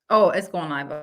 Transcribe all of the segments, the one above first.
Oh, it's going live.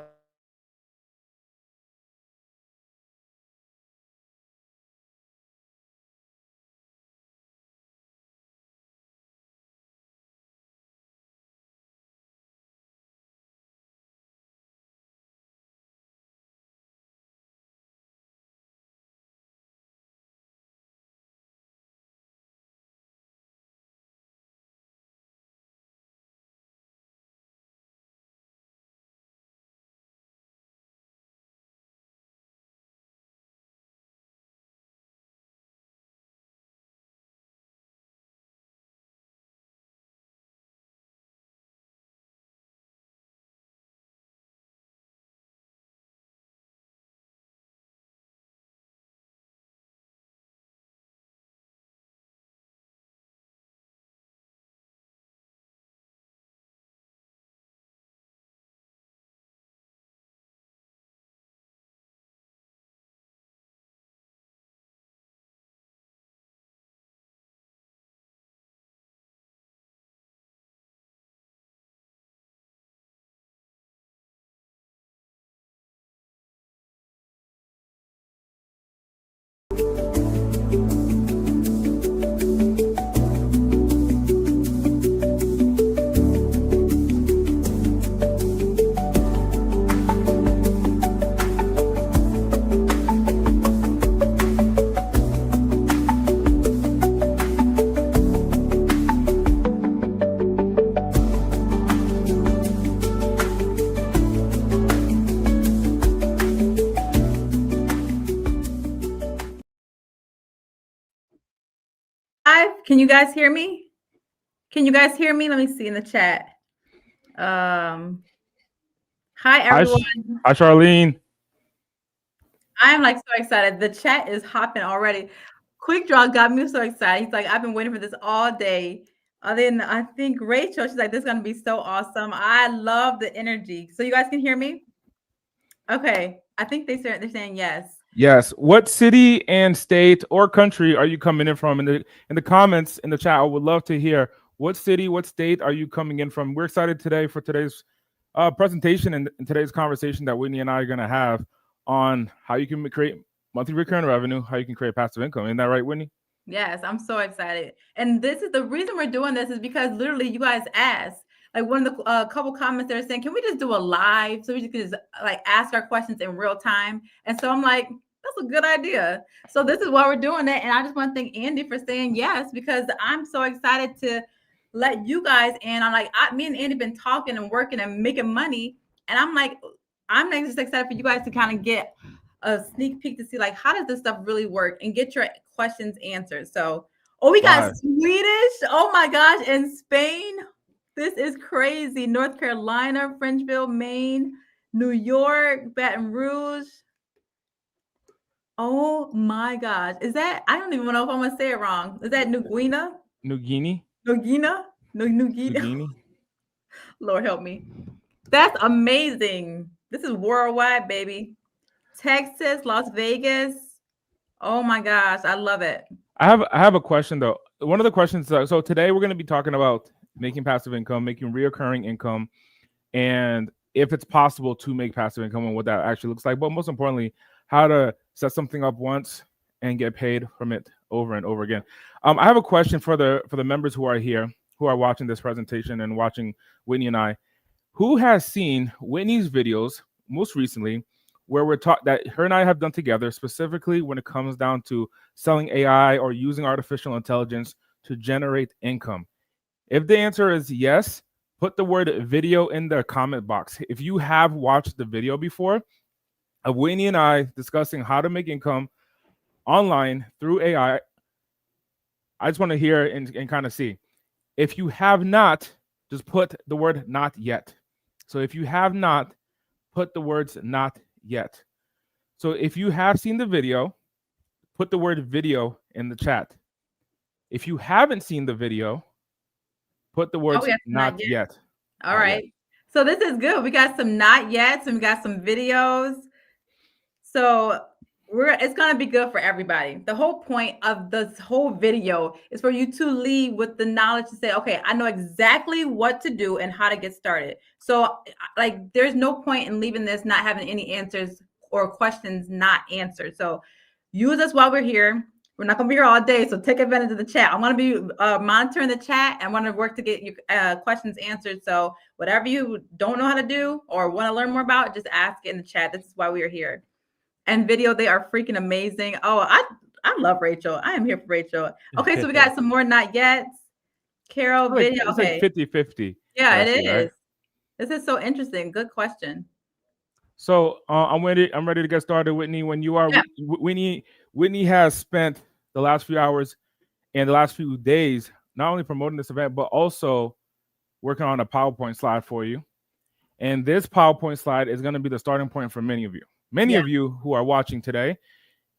Can you guys hear me? Can you guys hear me? Let me see in the chat. Hi everyone. Hi, Charlene. I'm like so excited. The chat is hopping already. Quick Draw got me so excited. He's like, I've been waiting for this all day. Then I think Rachel, she's like, this is gonna be so awesome. I love the energy. So you guys can hear me? Okay. I think they're saying yes. Yes. What city and state or country are you coming in from? In the comments in the chat, I would love to hear what city, what state are you coming in from. We're excited today for today's presentation and today's conversation that Whitney and I are going to have on how you can create monthly recurring revenue, how you can create passive income. Isn't that right, Whitney? Yes, I'm so excited. And this is the reason we're doing this is because literally you guys asked. Like one of the couple comments they're saying, can we just do a live so we can just like ask our questions in real time? And so I'm like, that's a good idea. So this is why we're doing it. And I just want to thank Andy for saying yes, because I'm so excited to let you guys in. I'm like, me and Andy been talking and working and making money. And I'm like, I'm just excited for you guys to kind of get a sneak peek to see like how does this stuff really work and get your questions answered. So, oh, we got Swedish. Oh my gosh, in Spain. This is crazy. North Carolina, Frenchville, Maine, New York, Baton Rouge. Oh my gosh. Is that, I don't even know if I'm gonna say it wrong. Is that New Guinea? New Guinea? New Guinea? New Guinea? Lord help me. That's amazing. This is worldwide, baby. Texas, Las Vegas. Oh my gosh, I love it. I have a question though. One of the questions. So today we're going to be talking about making passive income, making reoccurring income, and if it's possible to make passive income and what that actually looks like. But most importantly, how to set something up once and get paid from it over and over again. I have a question for the members who are here, who are watching this presentation and watching Whitney and I. Who has seen Whitney's videos most recently, where we're taught that her and I have done together, specifically when it comes down to selling AI or using artificial intelligence to generate income? If the answer is yes, put the word video in the comment box. If you have watched the video before of Whitney and I discussing how to make income online through AI, I just want to hear and kind of see. If you have not, just put the word not yet. So if you have not, put the words not yet. So if you have seen the video, put the word video in the chat. If you haven't seen the video, put the words not yet. All right. So this is good. We got some not yet, and we got some videos. So It's gonna be good for everybody. The whole point of this whole video is for you to leave with the knowledge to say, okay, I know exactly what to do and how to get started. So like there's no point in leaving this not having any answers or questions not answered. So use us while we're here. We're not gonna be here all day, so take advantage of the chat. I'm gonna be monitoring the chat and want to work to get your questions answered. So whatever you don't know how to do or want to learn more about, just ask it in the chat. This is why we are here. And video, they are freaking amazing. Oh, I love Rachel. I am here for Rachel. Okay, so we got some more not yet. Carol, video. It's okay. like 50-50. Yeah, it Leslie, is. right? This is so interesting. Good question. So I'm ready to get started, Whitney. When you are, Yeah. Whitney has spent the last few hours and the last few days not only promoting this event, but also working on a PowerPoint slide for you. And this PowerPoint slide is going to be the starting point for many of you. Many of you who are watching today,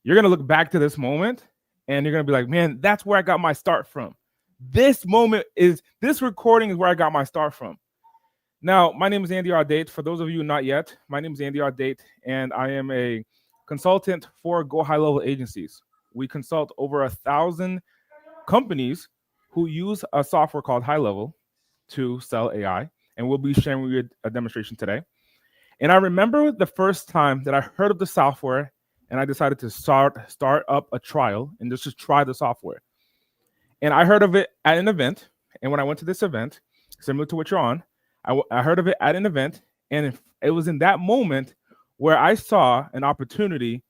you're going to look back to this moment and you're going to be like, man, that's where I got my start from. This recording is where I got my start from. Now, my name is Andy Ardate. For those of you not yet, my name is Andy Ardate, and I am a consultant for Go High Level Agencies. We consult over 1,000 companies who use a software called High Level to sell AI, and we'll be sharing with you a demonstration today. And I remember the first time that I heard of the software, and I decided to start up a trial and just try the software. And I heard of it at an event, and when I went to this event, similar to what you're on, I heard of it at an event, and it was in that moment where I saw an opportunity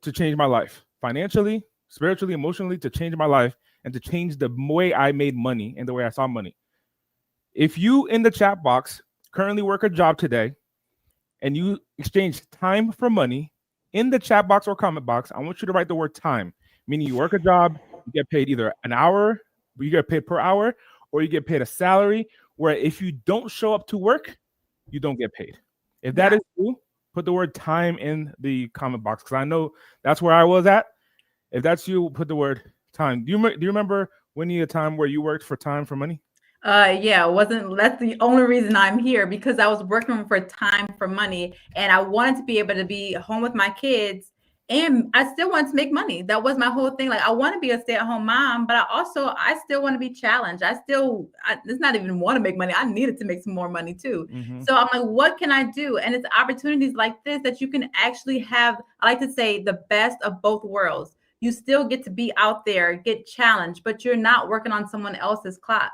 to change my life financially, spiritually, emotionally, to change my life and to change the way I made money and the way I saw money. If you in the chat box currently work a job today and you exchange time for money in the chat box or comment box, I want you to write the word time, meaning you work a job, you get paid either an hour, you get paid per hour, or you get paid a salary where if you don't show up to work, you don't get paid. If that is you, put the word time in the comment box because I know that's where I was at. If that's you, put the word time. Do you remember winning a time where you worked for time for money? Yeah, that's the only reason I'm here, because I was working for time for money and I wanted to be able to be home with my kids. And I still want to make money. That was my whole thing. Like, I want to be a stay-at-home mom, but I still want to be challenged. It's not even want to make money. I needed to make some more money too. Mm-hmm. So I'm like, what can I do? And it's opportunities like this that you can actually have, I like to say, the best of both worlds. You still get to be out there, get challenged, but you're not working on someone else's clock.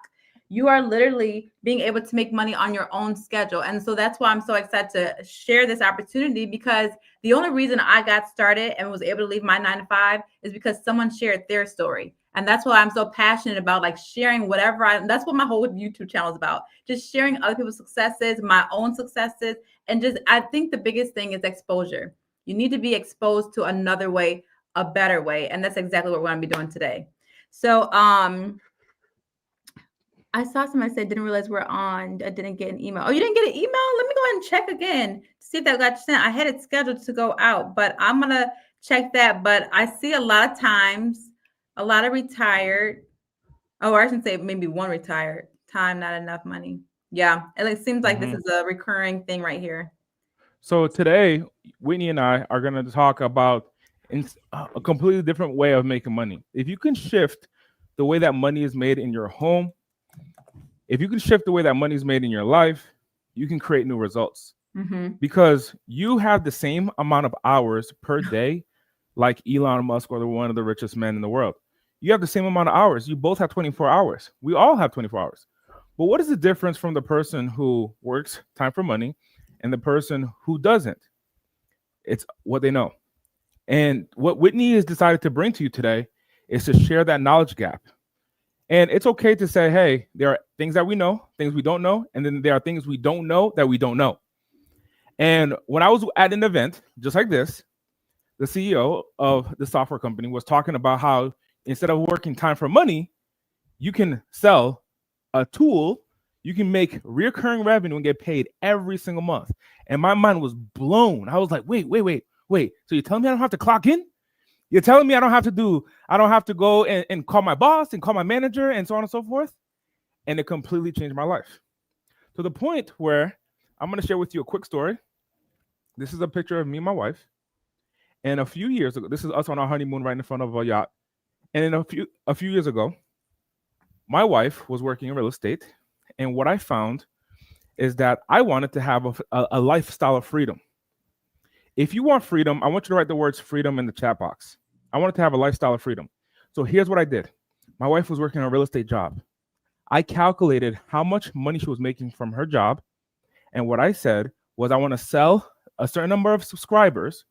You are literally being able to make money on your own schedule. And so that's why I'm so excited to share this opportunity, because the only reason I got started and was able to leave my 9-to-5 is because someone shared their story. And that's why I'm so passionate about like sharing that's what my whole YouTube channel is about. Just sharing other people's successes, my own successes. And I think the biggest thing is exposure. You need to be exposed to another way, a better way. And that's exactly what we're going to be doing today. So, I saw somebody say, didn't realize we're on. I didn't get an email. Oh, you didn't get an email? Let me go ahead and check again to see if that got sent. I had it scheduled to go out, but I'm going to check that. But I see a lot of times, a lot of retired. Oh, I shouldn't say maybe one retired. Time, not enough money. Yeah. It seems like this is a recurring thing right here. So today, Whitney and I are going to talk about a completely different way of making money. If you can shift the way that money is made in your home, if you can shift the way that money is made in your life, you can create new results. Mm-hmm. Because you have the same amount of hours per day like Elon Musk or one of the richest men in the world. You have the same amount of hours. You both have 24 hours. We all have 24 hours. But what is the difference from the person who works time for money and the person who doesn't? It's what they know. And what Whitney has decided to bring to you today is to share that knowledge gap. And it's okay to say, hey, there are things that we know, things we don't know, and then there are things we don't know that we don't know. And when I was at an event just like this, the CEO of the software company was talking about how instead of working time for money, you can sell a tool, you can make recurring revenue and get paid every single month. And my mind was blown. I was like, wait. So you're telling me I don't have to clock in? You're telling me I don't have to go and call my boss and call my manager and so on and so forth? And it completely changed my life. To the point where I'm going to share with you a quick story. This is a picture of me and my wife. And a few years ago, this is us on our honeymoon right in front of a yacht. And then a few years ago, my wife was working in real estate. And what I found is that I wanted to have a lifestyle of freedom. If you want freedom, I want you to write the words freedom in the chat box. I wanted to have a lifestyle of freedom. So here's what I did. My wife was working a real estate job. I calculated how much money she was making from her job. And what I said was I want to sell a certain number of subscribers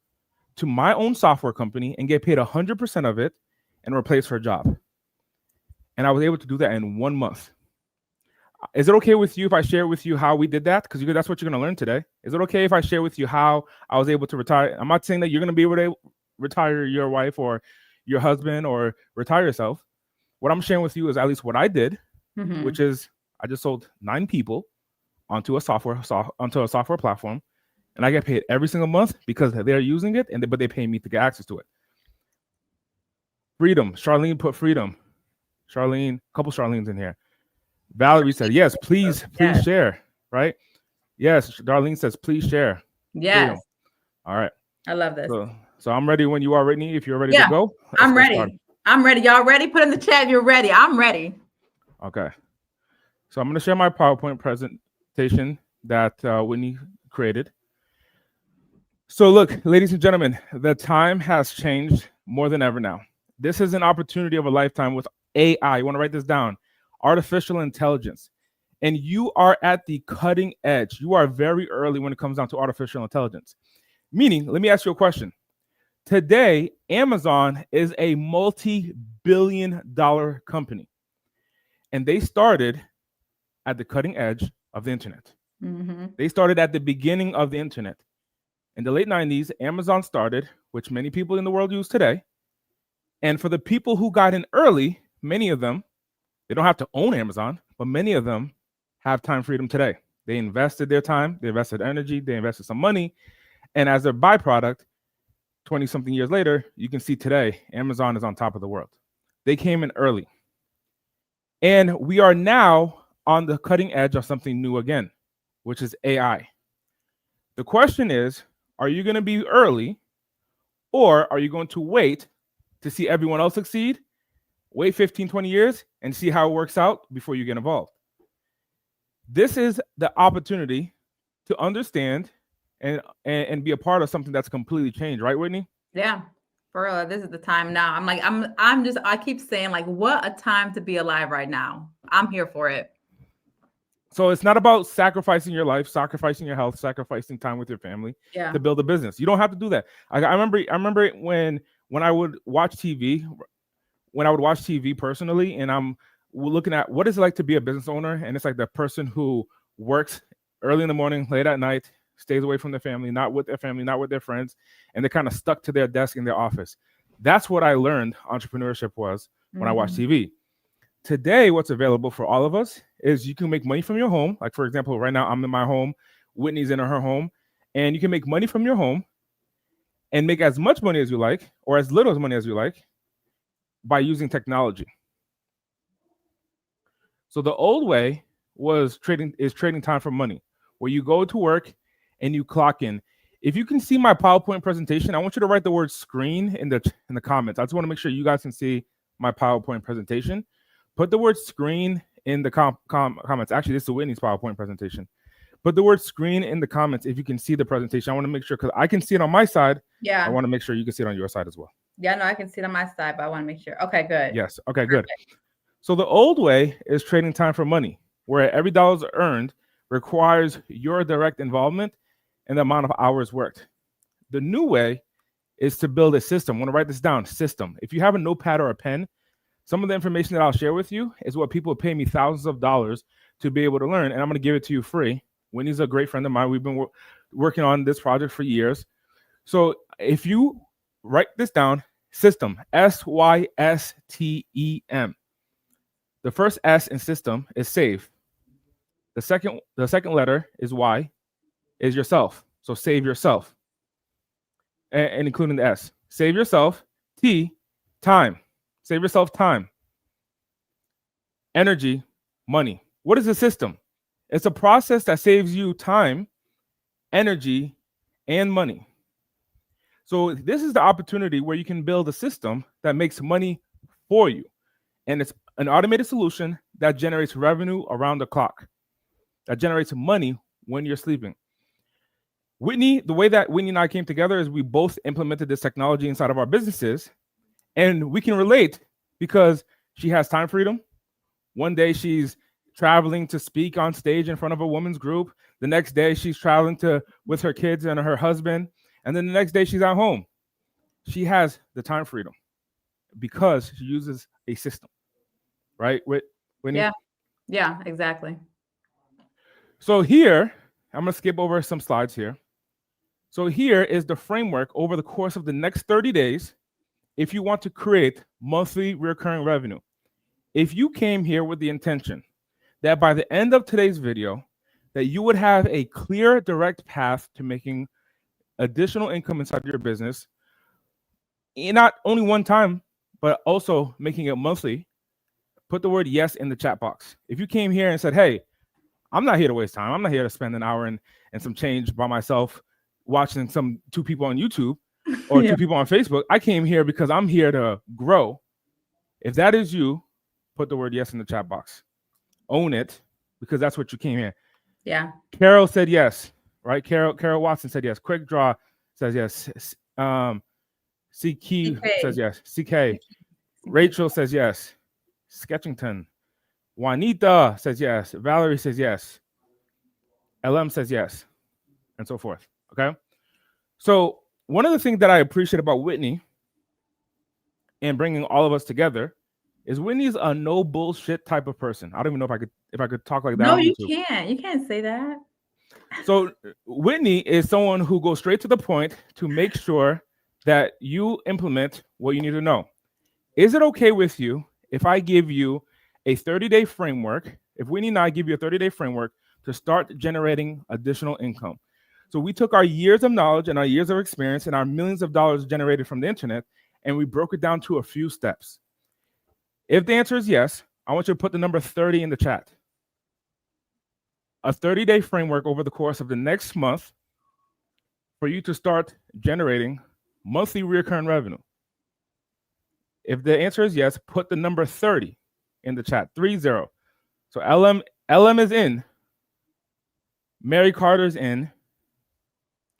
to my own software company and get paid 100% of it and replace her job. And I was able to do that in 1 month. Is it okay with you if I share with you how we did that? Because that's what you're going to learn today. Is it okay if I share with you how I was able to retire? I'm not saying that you're going to be able to retire your wife or your husband or retire yourself. What I'm sharing with you is at least what I did, which is I just sold 9 people onto a software platform, and I get paid every single month because they're using it, but they pay me to get access to it. Freedom. Charlene put freedom. Charlene, a couple Charlene's in here. Valerie said, yes, please share, right? Yes, Darlene says, please share. Yes. Freedom. All right. I love this. So I'm ready when you are, Whitney. If you're ready to go. I'm ready. I'm ready. Y'all ready? Put in the chat if you're ready. I'm ready. Okay. So I'm going to share my PowerPoint presentation that Whitney created. So look, ladies and gentlemen, the time has changed more than ever now. This is an opportunity of a lifetime with AI. You want to write this down? Artificial intelligence. And you are at the cutting edge. You are very early when it comes down to artificial intelligence. Meaning, let me ask you a question. Today, Amazon is a multi-billion-dollar company. And they started at the cutting edge of the internet. They started at the beginning of the internet. In the late 90s, Amazon started, which many people in the world use today. And for the people who got in early, many of them, they don't have to own Amazon, but many of them have time freedom today. They invested their time, they invested energy, they invested some money. And as a byproduct, 20-something years later, you can see today, Amazon is on top of the world. They came in early. And we are now on the cutting edge of something new again, which is AI. The question is, are you going to be early, or are you going to wait to see everyone else succeed, wait 15, 20 years, and see how it works out before you get involved? This is the opportunity to understand and be a part of something that's completely changed, right, Whitney? Yeah, for real. This is the time now. I keep saying, like, what a time to be alive right now. I'm here for it. So it's not about sacrificing your life, sacrificing your health, sacrificing time with your family to build a business. You don't have to do that. I remember when I would watch TV, personally, and I'm looking at what is it like to be a business owner, and it's like the person who works early in the morning, late at night, stays away from their family, not with their family, not with their friends, and they're kind of stuck to their desk in their office. That's what I learned entrepreneurship was when I watched TV. Today, what's available for all of us is you can make money from your home. Like, for example, right now I'm in my home, Whitney's in her home, and you can make money from your home and make as much money as you like or as little money as you like by using technology. So the old way was trading time for money, where you go to work and you clock in. If you can see my PowerPoint presentation, I want you to write the word screen in the comments. I just want to make sure you guys can see my PowerPoint presentation. Put the word screen in the comments. Actually, this is Whitney's PowerPoint presentation. Put the word screen in the comments if you can see the presentation. I want to make sure, because I can see it on my side. Yeah. I want to make sure you can see it on your side as well. Yeah, no, I can see it on my side, but I want to make sure. Okay, good. Yes. Okay, good. So the old way is trading time for money, where every dollar earned requires your direct involvement and the amount of hours worked. The new way is to build a system. I want to write this down, system. If you have a notepad or a pen, some of the information that I'll share with you is what people pay me thousands of dollars to be able to learn, and I'm going to give it to you free. Winnie's a great friend of mine. We've been working on this project for years. So if you write this down, system, SYSTEM. The first S in system is save. The second letter is Y, is yourself. So save yourself, and including the S. Save yourself. T, time. Save yourself time. Energy, money. What is a system? It's a process that saves you time, energy, and money. So this is the opportunity where you can build a system that makes money for you. And it's an automated solution that generates revenue around the clock, that generates money when you're sleeping. Whitney, the way that Whitney and I came together is we both implemented this technology inside of our businesses, and we can relate because she has time freedom. One day she's traveling to speak on stage in front of a women's group. The next day she's traveling with her kids and her husband. And then the next day she's at home. She has the time freedom because she uses a system, right? Whitney? Yeah, exactly. So here, I'm going to skip over some slides here. So here is the framework over the course of the next 30 days if you want to create monthly recurring revenue. If you came here with the intention that by the end of today's video, that you would have a clear, direct path to making additional income inside your business, not only one time, but also making it monthly, put the word yes in the chat box. If you came here and said, hey, I'm not here to waste time. I'm not here to spend an hour and some change by myself watching two people on YouTube or two people on Facebook. I came here because I'm here to grow. If that is you, put the word yes in the chat box. Own it, because that's what you came here. Yeah. Carol said yes, right? Carol Watson said yes. Quick Draw says yes. CK says yes. CK. Rachel says yes. Sketchington. Juanita says yes. Valerie says yes. LM says yes, and so forth. Okay. So one of the things that I appreciate about Whitney and bringing all of us together is Whitney's a no bullshit type of person. I don't even know if I could talk like that. No, you can't. You can't say that. So Whitney is someone who goes straight to the point to make sure that you implement what you need to know. Is it okay with you if I give you a 30-day framework, if Whitney and I give you a 30-day framework to start generating additional income? So we took our years of knowledge and our years of experience and our millions of dollars generated from the internet, and we broke it down to a few steps. If the answer is yes, I want you to put the number 30 in the chat. A 30-day framework over the course of the next month for you to start generating monthly recurring revenue. If the answer is yes, put the number 30 in the chat, 30. So LM is in, Mary Carter's in,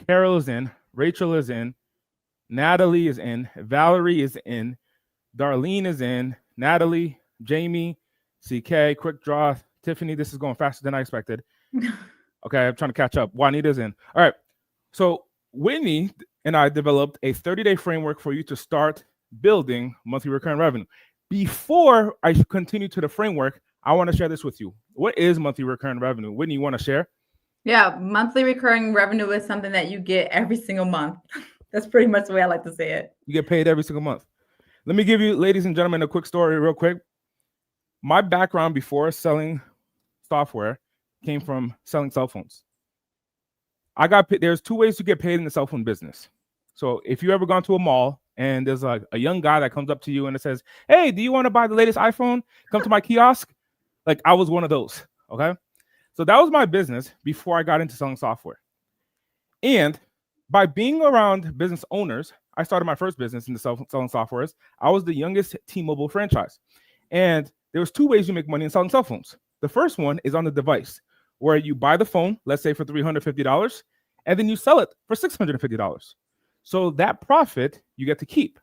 Carol is in, Rachel is in, Natalie is in, Valerie is in, Darlene is in, Natalie, Jamie, CK, Quick Draw, Tiffany. This is going faster than I expected. Okay, I'm trying to catch up. Juanita's in. All right. So Whitney and I developed a 30-day framework for you to start building monthly recurring revenue. Before I continue to the framework, I want to share this with you. What is monthly recurring revenue? Whitney, you want to share? Yeah, monthly recurring revenue is something that you get every single month. That's pretty much the way I like to say it. You get paid every single month. Let me give you, ladies and gentlemen, a quick story real quick. My background before selling software came from selling cell phones. I got paid. There's two ways to get paid in the cell phone business. So if you ever gone to a mall and there's like a young guy that comes up to you and it says, hey, do you want to buy the latest iPhone? Come to my kiosk. Like I was one of those. Okay. So that was my business before I got into selling software. And by being around business owners, I started my first business in the selling softwares. I was the youngest T-Mobile franchise. And there was two ways you make money in selling cell phones. The first one is on the device, where you buy the phone, let's say for $350, and then you sell it for $650. So that profit you get to keep.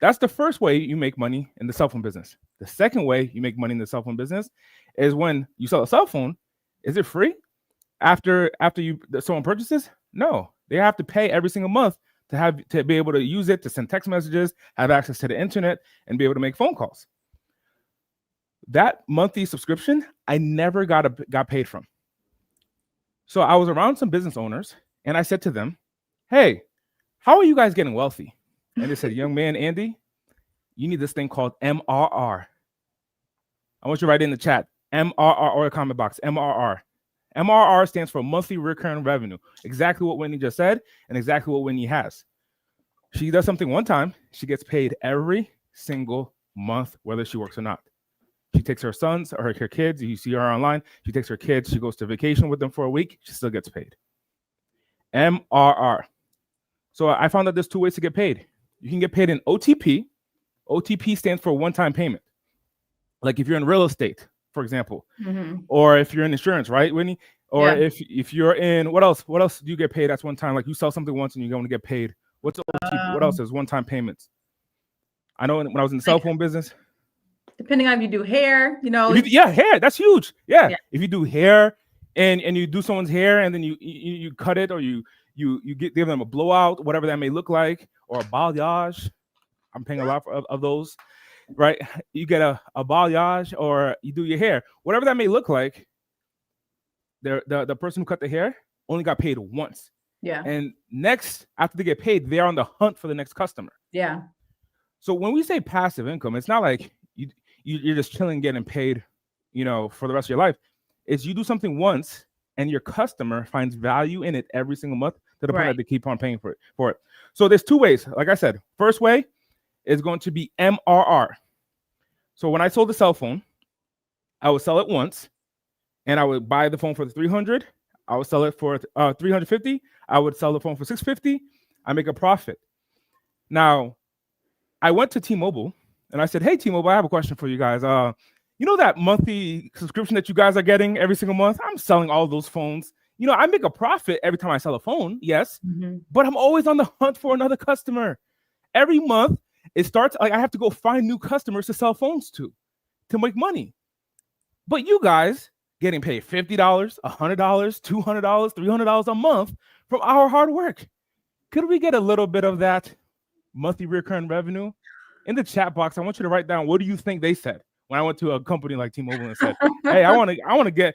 That's the first way you make money in the cell phone business. The second way you make money in the cell phone business is when you sell a cell phone. Is it free after someone purchases? No, they have to pay every single month to be able to use it to send text messages, have access to the internet, and be able to make phone calls. That monthly subscription, I never got paid from. So I was around some business owners, and I said to them, hey, how are you guys getting wealthy? And they said, young man, Andy, you need this thing called MRR. I want you to write it in the chat, MRR, or a comment box, MRR. MRR stands for monthly recurring revenue. Exactly what Whitney just said, and exactly what Whitney has. She does something one time, she gets paid every single month, whether she works or not. She takes her sons or her kids. You see her online. She takes her kids. She goes to vacation with them for a week. She still gets paid. MRR. So I found out there's 2 ways to get paid. You can get paid in OTP. OTP stands for one-time payment. Like if you're in real estate, for example, or if you're in insurance, right, Whitney? Or if you're in, what else do you get paid? That's one time. Like you sell something once and you're going to get paid. What's OTP? What else is one-time payments? I know when I was in the cell phone business. Depending on if you do hair, hair, that's huge. Yeah. If you do hair and you do someone's hair and then you cut it or you give them a blowout, whatever that may look like, or a balayage. I'm paying a lot of those, right? You get a balayage or you do your hair, whatever that may look like. The person who cut the hair only got paid once. Yeah. And next, after they get paid, they're on the hunt for the next customer. Yeah. So when we say passive income, it's not like you're just chilling getting paid, for the rest of your life. It's you do something once and your customer finds value in it every single month to the point that they keep on paying for it. So there's 2 ways. Like I said, first way is going to be MRR. So when I sold the cell phone, I would sell it once and I would buy the phone for $300. I would sell it for $350. I would sell the phone for $650. I make a profit. Now, I went to T-Mobile and I said, hey, T-Mobile, I have a question for you guys. You know that monthly subscription that you guys are getting every single month? I'm selling all those phones. I make a profit every time I sell a phone, yes, but I'm always on the hunt for another customer. Every month, it starts like I have to go find new customers to sell phones to make money. But you guys getting paid $50, $100, $200, $300 a month from our hard work. Could we get a little bit of that monthly recurring revenue? In the chat box, I want you to write down, what do you think they said when I went to a company like T-Mobile and said, hey, I want to get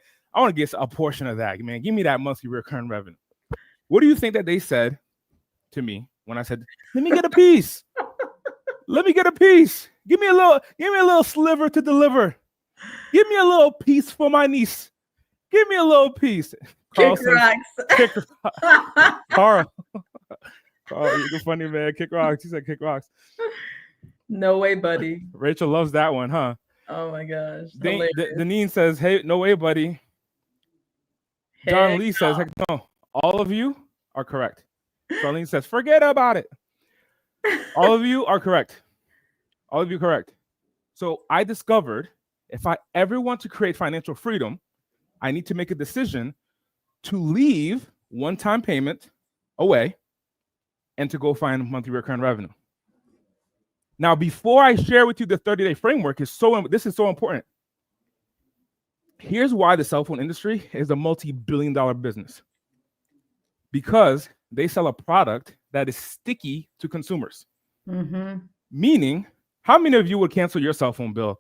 a portion of that, man. Give me that monthly recurring revenue. What do you think that they said to me when I said, let me get a piece? Let me get a piece. Give me a little sliver to deliver. Give me a little piece for my niece. Give me a little piece. Kick rocks. Carl, you're funny, man. Kick rocks. He said kick rocks. No way, buddy. Rachel loves that one, huh? Oh my gosh. Deneen says, hey, no way, buddy. John Lee says, heck no. All of you are correct. Charlene says, forget about it. All of you are correct. All of you correct. So I discovered if I ever want to create financial freedom, I need to make a decision to leave one-time payment away and to go find monthly recurring revenue. Now, before I share with you the 30-day framework, this is so important. Here's why the cell phone industry is a multi-billion-dollar business. Because they sell a product that is sticky to consumers. Meaning, how many of you would cancel your cell phone bill?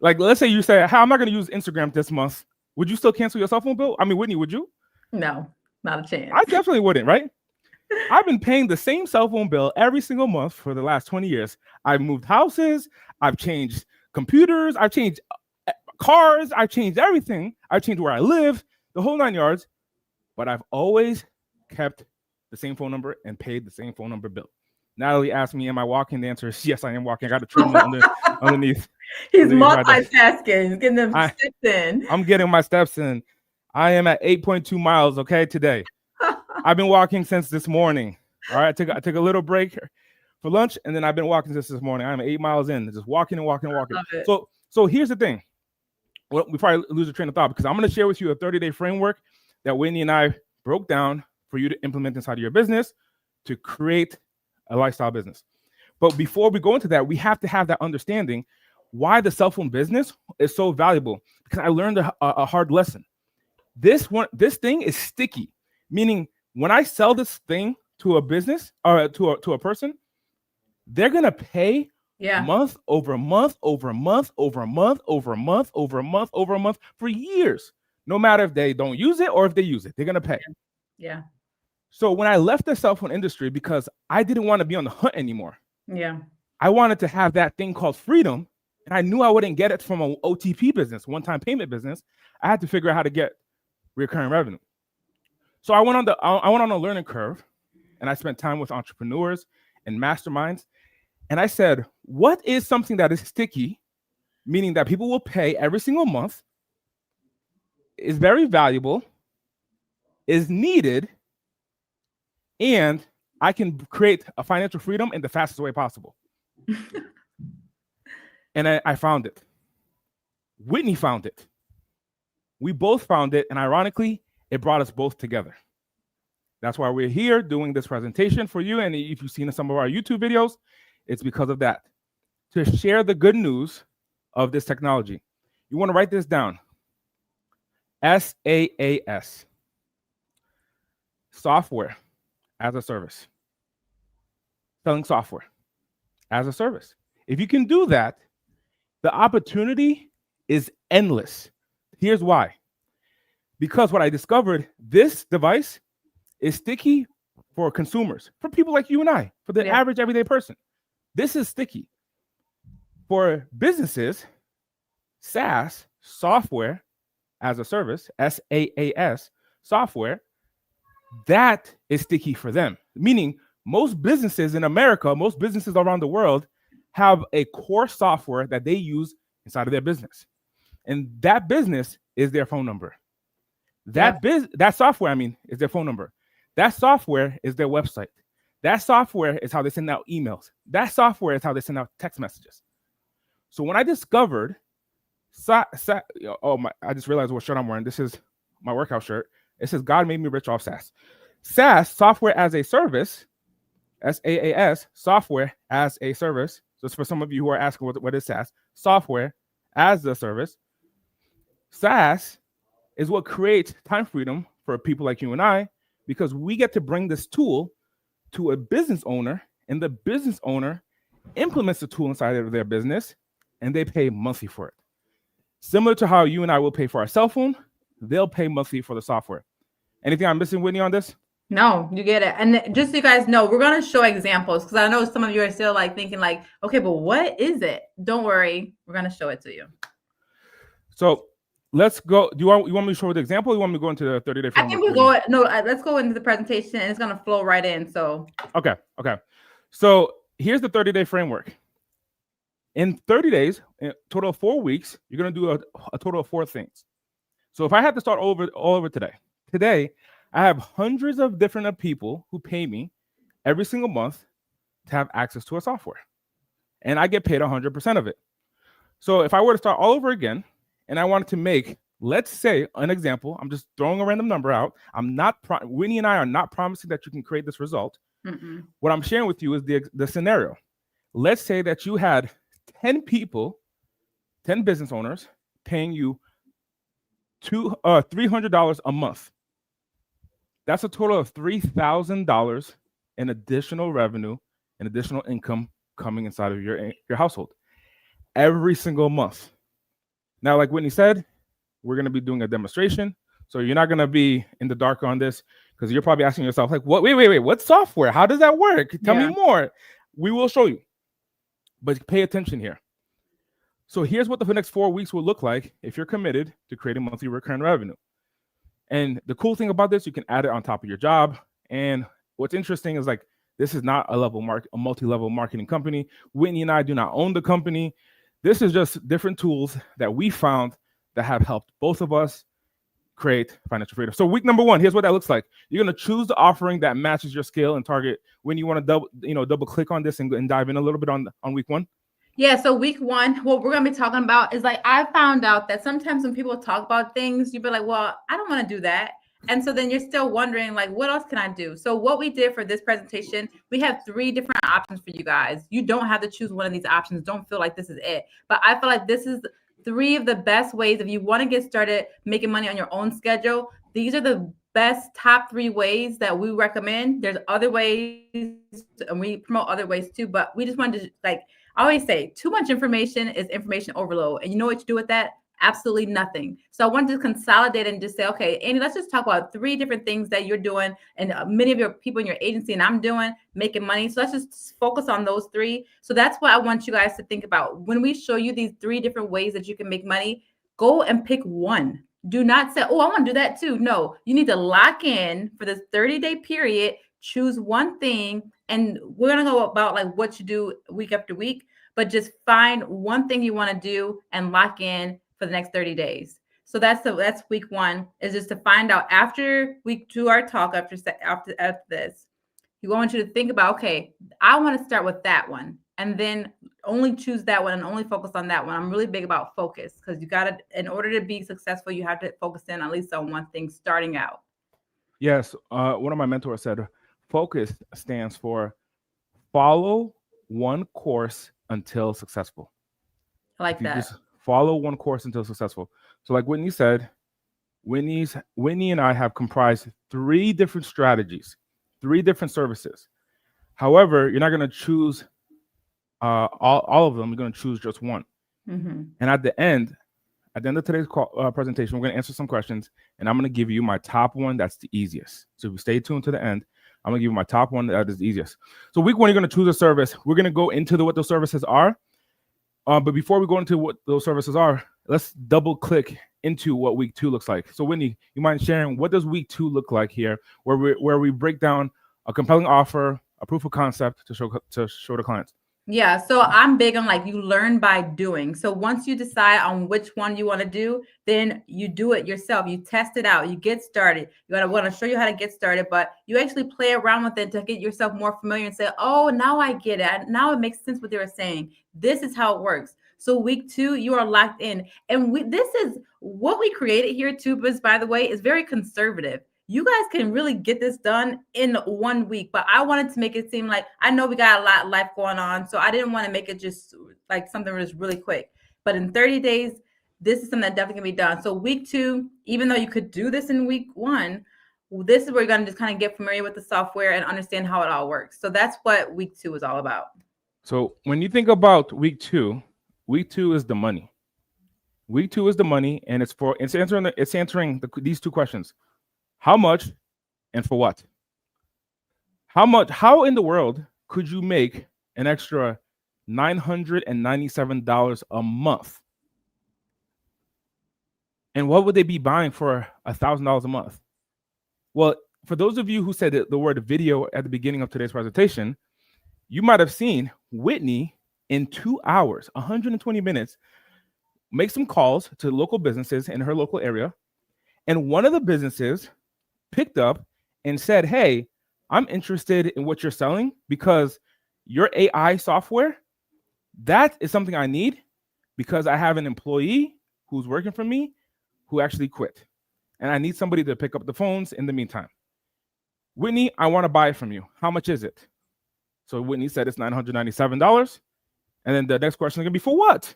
Like, let's say you say, hey, I'm not going to use Instagram this month. Would you still cancel your cell phone bill? I mean, Whitney, would you? No, not a chance. I definitely wouldn't, right? I've been paying the same cell phone bill every single month for the last 20 years. I've moved houses. I've changed computers. I've changed cars. I've changed everything. I've changed where I live, the whole 9 yards. But I've always kept the same phone number and paid the same phone number bill. Natalie asked me, am I walking? The answer is yes, I am walking. I got a treadmill underneath. He's multitasking. He's getting them steps in. I'm getting my steps in. I am at 8.2 miles, okay, today. I've been walking since this morning. All right, I took a little break for lunch, and then I've been walking since this morning. I'm 8 miles in, just walking and walking and walking. So here's the thing. Well, we probably lose a train of thought because I'm going to share with you a 30-day framework that Whitney and I broke down for you to implement inside of your business to create a lifestyle business. But before we go into that, we have to have that understanding why the cell phone business is so valuable, because I learned a hard lesson. This thing is sticky, meaning when I sell this thing to a business or to a person, they're gonna pay month over month over month over month over month over month over a month for years. No matter if they don't use it or if they use it, they're gonna pay. Yeah. So when I left the cell phone industry, because I didn't want to be on the hunt anymore. Yeah. I wanted to have that thing called freedom, and I knew I wouldn't get it from an OTP business, one-time payment business. I had to figure out how to get recurring revenue. So I went on a learning curve, and I spent time with entrepreneurs and masterminds. And I said, what is something that is sticky, meaning that people will pay every single month, is very valuable, is needed, and I can create a financial freedom in the fastest way possible. And I found it. Whitney found it. We both found it. And ironically, it brought us both together. That's why we're here doing this presentation for you. And if you've seen some of our YouTube videos, it's because of that. To share the good news of this technology. You want to write this down. SaaS. Software as a service. Selling software as a service. If you can do that, the opportunity is endless. Here's why. Because what I discovered, this device is sticky for consumers, for people like you and I, for the average everyday person. This is sticky. For businesses, SaaS, software as a service, SaaS, software, that is sticky for them. Meaning most businesses in America, most businesses around the world have a core software that they use inside of their business. And that business is their phone number. That software, is their phone number. That software is their website. That software is how they send out emails. That software is how they send out text messages. So when I discovered, I just realized what shirt I'm wearing. This is my workout shirt. It says, God made me rich off SaaS. SaaS, software as a service, SaaS, software as a service. Just for some of you who are asking what is SaaS, software as a service. SaaS is what creates time freedom for people like you and I, because we get to bring this tool to a business owner, and the business owner implements the tool inside of their business, and they pay monthly for it. Similar to how you and I will pay for our cell phone, they'll pay monthly for the software. Anything I'm missing, Whitney, on this? No, you get it. And just so you guys know, we're going to show examples, because I know some of you are still like thinking like, okay, but what is it? Don't worry. We're going to show it to you. So let's go. You want me to show the example, or you want me to go into the 30-day framework? I think let's go into the presentation, and it's going to flow right in. So Okay. So here's the 30-day framework. In 30 days, a total of 4 weeks, you're going to do a total of 4 things. So if I had to start all over today, I have hundreds of different people who pay me every single month to have access to a software. And I get paid 100% of it. So if I were to start all over again, and I wanted to make, let's say, an example, I'm just throwing a random number out. Winnie and I are not promising that you can create this result. Mm-mm. What I'm sharing with you is the scenario. Let's say that you had 10 people, 10 business owners paying you $300 a month. That's a total of $3,000 in additional revenue and additional income coming inside of your household every single month. Now, like Whitney said, we're going to be doing a demonstration. So you're not going to be in the dark on this, because you're probably asking yourself, like, what? Wait, what software? How does that work? Tell me more. We will show you. But pay attention here. So here's what the next 4 weeks will look like if you're committed to creating monthly recurring revenue. And the cool thing about this, you can add it on top of your job. And what's interesting is, like, this is not a multi-level marketing company. Whitney and I do not own the company. This is just different tools that we found that have helped both of us create financial freedom. So week number 1, here's what that looks like. You're going to choose the offering that matches your scale and target. When you want to double click on this and dive in a little bit on week 1. Yeah, so week 1, what we're going to be talking about is, like, I found out that sometimes when people talk about things, you'd be like, well, I don't want to do that. And so then you're still wondering, like, what else can I do? So what we did for this presentation, we have 3 different options for you guys. You don't have to choose one of these options. Don't feel like this is it. But I feel like this is 3 of the best ways. If you want to get started making money on your own schedule, these are the best top 3 ways that we recommend. There's other ways, and we promote other ways too, but we just wanted to, like, I always say, too much information is information overload. And you know what you do with that? Absolutely nothing. So I wanted to consolidate and just say, okay, Andy, let's just talk about 3 different things that you're doing, and many of your people in your agency and I'm doing, making money. So let's just focus on those 3. So that's what I want you guys to think about. When we show you these 3 different ways that you can make money, go and pick one. Do not say, oh, I want to do that too. No, you need to lock in for this 30-day period, choose one thing, and we're going to go about like what you do week after week, but just find one thing you want to do and lock in for the next 30 days. So that's week 1, is just to find out after we do our talk after this, You want you to think about, okay, I want to start with that one, and then only choose that one and only focus on that one. I'm really big about focus, because you got to, in order to be successful, you have to focus in at least on one thing starting out. Yes, one of my mentors said, focus stands for follow one course until successful. I like If you that. just follow one course until successful. So like Whitney said, Whitney and I have comprised 3 different strategies, 3 different services. However, you're not going to choose all of them. You're going to choose just one. Mm-hmm. And at the end of today's presentation, we're going to answer some questions, and I'm going to give you my top one that's the easiest. So if you stay tuned to the end, I'm going to give you my top one that is the easiest. So week 1, you're going to choose a service. We're going to go into what those services are. But before we go into what those services are, let's double click into what week 2 looks like. So Whitney, you mind sharing, what does week 2 look like here, where we break down a compelling offer, a proof of concept to show the clients? Yeah, so I'm big on, like, you learn by doing. So once you decide on which one you want to do, then you do it yourself. You test it out. You get started. You want to show you how to get started, but you actually play around with it to get yourself more familiar and say, oh, now I get it. Now it makes sense what they were saying. This is how it works. So week 2, you are locked in. And this is what we created here too, but by the way, is very conservative. You guys can really get this done in 1 week, but I wanted to make it seem like, I know we got a lot of life going on, so I didn't want to make it just like something that was really quick. But in 30 days, this is something that definitely can be done. So week 2, even though you could do this in week 1, this is where you're going to just kind of get familiar with the software and understand how it all works. So that's what week 2 is all about. So when you think about week 2 is the money. Week 2 is the money, and it's answering these 2 questions. How much and for what? How in the world could you make an extra $997 a month? And what would they be buying for $1,000 a month? Well, for those of you who said the word video at the beginning of today's presentation, you might have seen Whitney in 2 hours, 120 minutes, make some calls to local businesses in her local area. And one of the businesses picked up and said, hey, I'm interested in what you're selling because your AI software, that is something I need because I have an employee who's working for me who actually quit. And I need somebody to pick up the phones in the meantime. Whitney, I want to buy it from you. How much is it? So Whitney said it's $997. And then the next question is going to be, for what?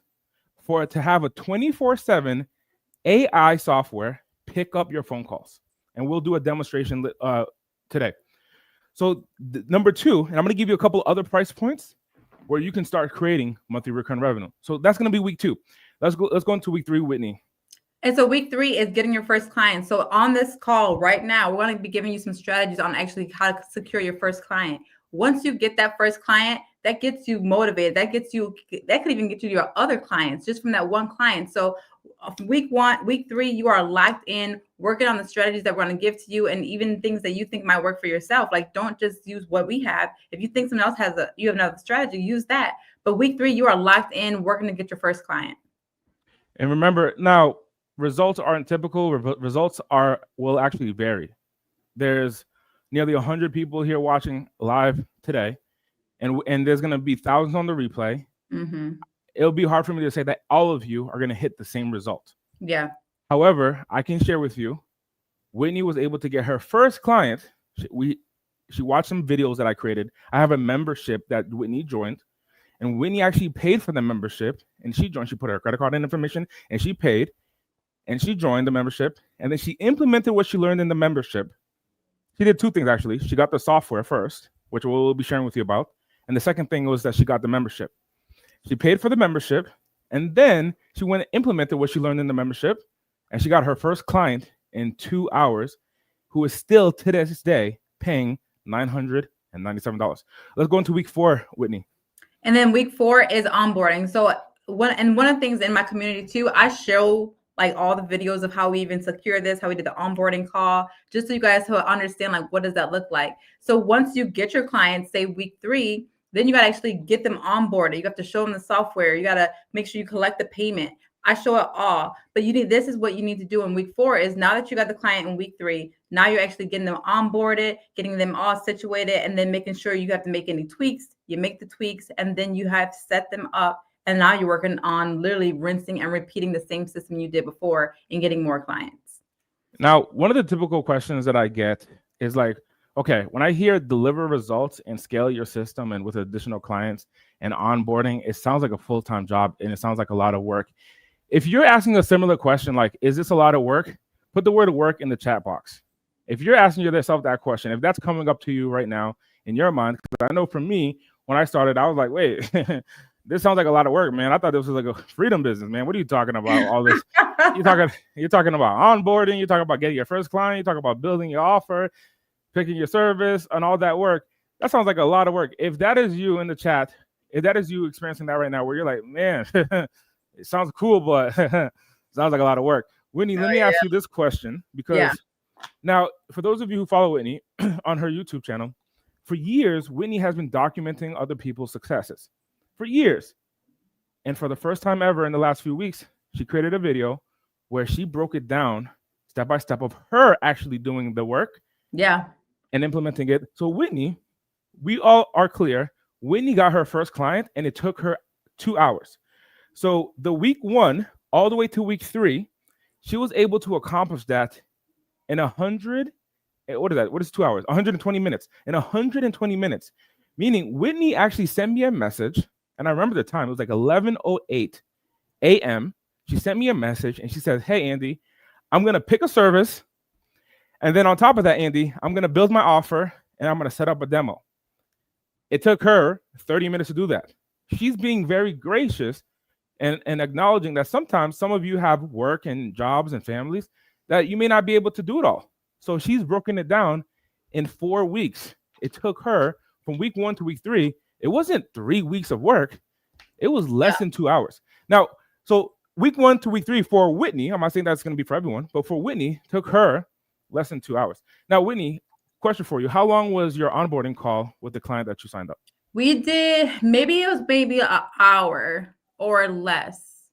For it to have a 24/7 AI software pick up your phone calls. And we'll do a demonstration today. So number 2, and I'm going to give you a couple other price points where you can start creating monthly recurring revenue. So that's going to be week 2. Let's go into week 3, Whitney. And so week 3 is getting your first client. So on this call right now, we're going to be giving you some strategies on actually how to secure your first client. Once you get that first client, that gets you motivated. That could even get you your other clients just from that one client. So week 3, you are locked in, working on the strategies that we're going to give to you, and even things that you think might work for yourself. Like, don't just use what we have. If you think someone else you have another strategy, use that. But week 3, you are locked in, working to get your first client. And remember, now results aren't typical. Results will actually vary. There's nearly 100 people here watching live today, and there's going to be thousands on the replay. Mm-hmm. It'll be hard for me to say that all of you are going to hit the same result. Yeah. However, I can share with you, Whitney was able to get her first client. She watched some videos that I created. I have a membership that Whitney joined, and Whitney actually paid for the membership, and she joined. She put her credit card information, and she paid, and she joined the membership, and then she implemented what she learned in the membership. She did 2 things, actually. She got the software first, which we'll be sharing with you about, and the second thing was that she got the membership. She paid for the membership, and then she went and implemented what she learned in the membership, and she got her first client in 2 hours, who is still to this day paying $997. Let's go into week 4, Whitney. And then week 4 is onboarding. So one of the things in my community too, I show like all the videos of how we even secure this, how we did the onboarding call, just so you guys understand like what does that look like. So once you get your clients, say week 3, then you got to actually get them onboarded. You have to show them the software. You got to make sure you collect the payment. I show it all, but this is what you need to do in week 4 is, now that you got the client in week 3, Now you're actually getting them onboarded, getting them all situated, and then making sure you have to make any tweaks. You make the tweaks, and then you have set them up. And now you're working on literally rinsing and repeating the same system you did before and getting more clients. Now, one of the typical questions that I get is like, okay, when I hear deliver results and scale your system and with additional clients and onboarding, it sounds like a full-time job and it sounds like a lot of work. If you're asking a similar question, like, is this a lot of work? Put the word work in the chat box. If you're asking yourself that question, if that's coming up to you right now in your mind, because I know for me, when I started, I was like, wait, this sounds like a lot of work, man. I thought this was like a freedom business, man. What are you talking about? All this, you're talking about onboarding, you're talking about getting your first client, you're talking about building your offer, picking your service, and all that work. That sounds like a lot of work. If that is you in the chat, if that is you experiencing that right now, where you're like, man, it sounds cool, but sounds like a lot of work. Whitney, let me ask you this question, because now, for those of you who follow Whitney on her YouTube channel, for years, Whitney has been documenting other people's successes. For years. And for the first time ever in the last few weeks, she created a video where she broke it down step by step of her actually doing the work. Yeah. And implementing it. So Whitney, we all are clear, Whitney got her first client and it took her 2 hours. So the week 1 all the way to week 3, she was able to accomplish that in 100. What is that? What is 2 hours? 120 minutes. In 120 minutes. Meaning Whitney actually sent me a message. And I remember the time, it was like 11:08 a.m. She sent me a message and she said, hey, Andy, I'm going to pick a service. And then on top of that, Andy, I'm going to build my offer and I'm going to set up a demo. It took her 30 minutes to do that. She's being very gracious and acknowledging that sometimes some of you have work and jobs and families that you may not be able to do it all. So she's broken it down in 4 weeks. It took her from week 1 to week 3. It wasn't 3 weeks of work. It was less than 2 hours. Now, so week 1 to week 3 for Whitney, I'm not saying that's going to be for everyone, but for Whitney, took her less than 2 hours. Now, Whitney, question for you. How long was your onboarding call with the client that you signed up? We did, maybe an hour or less.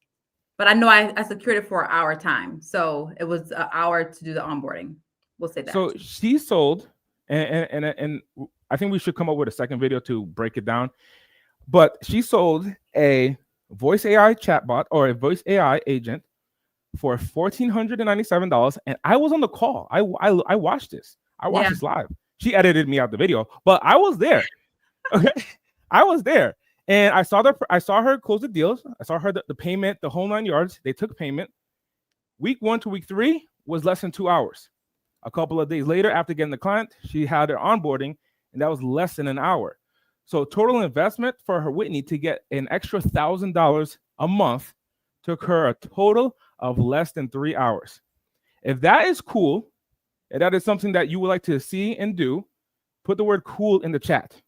But I know I secured it for an hour time. So it was an hour to do the onboarding. We'll say that. So she sold, and I think we should come up with a second video to break it down. But she sold a voice AI chatbot or a voice AI agent for $1,497, and I was on the call. I watched this. I watched this live. She edited me out the video, but I was there. Okay, I was there, and I saw her close the deals. I saw her the payment, the whole 9 yards. They took payment. Week 1 to week 3 was less than 2 hours. A couple of days later, after getting the client, she had her onboarding, and that was less than an hour. So total investment for her Whitney to get an extra $1,000 a month took her a total of less than 3 hours. If that is cool, and that is something that you would like to see and do, put the word cool in the chat.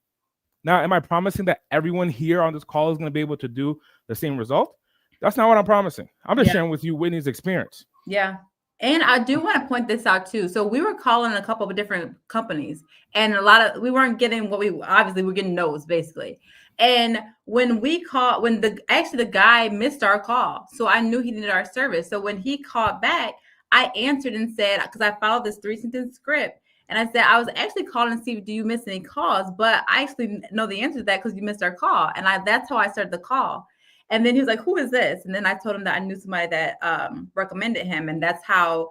Now, am I promising that everyone here on this call is going to be able to do the same result? That's not what I'm promising. I'm just sharing with you Whitney's experience. Yeah. And I do want to point this out too. So we were calling a couple of different companies, and we weren't getting what obviously we're getting no's basically. And when we called, the guy missed our call, so I knew he needed our service. So when he called back, I answered and said, because I followed this 3-sentence script, and I said, I was actually calling to see, do you miss any calls? But I actually know the answer to that because you missed our call. And that's how I started the call. And then he was like, who is this? And then I told him that I knew somebody that recommended him. And that's how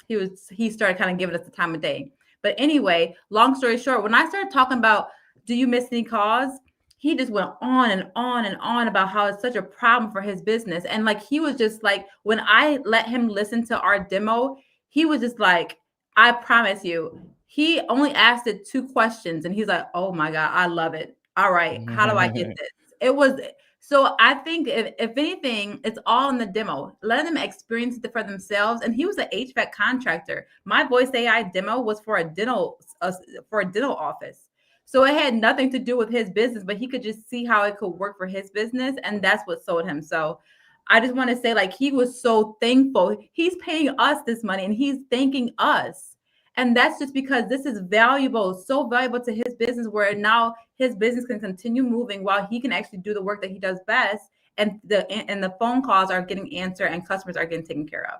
he started kind of giving us the time of day. But anyway, long story short, when I started talking about, do you miss any calls? He just went on and on and on about how it's such a problem for his business. And like, he was just like, when I let him listen to our demo, he was just like, I promise you, he only asked it 2 questions. And he's like, oh my God, I love it. All right, how do I get this? It was... So I think if anything, it's all in the demo. Let them experience it for themselves. And he was an HVAC contractor. My voice AI demo was for a dental office. So it had nothing to do with his business, but he could just see how it could work for his business. And that's what sold him. So I just want to say, like, he was so thankful. He's paying us this money and he's thanking us. And that's just because this is valuable, so valuable to his business, where now his business can continue moving while he can actually do the work that he does best. And the phone calls are getting answered and customers are getting taken care of.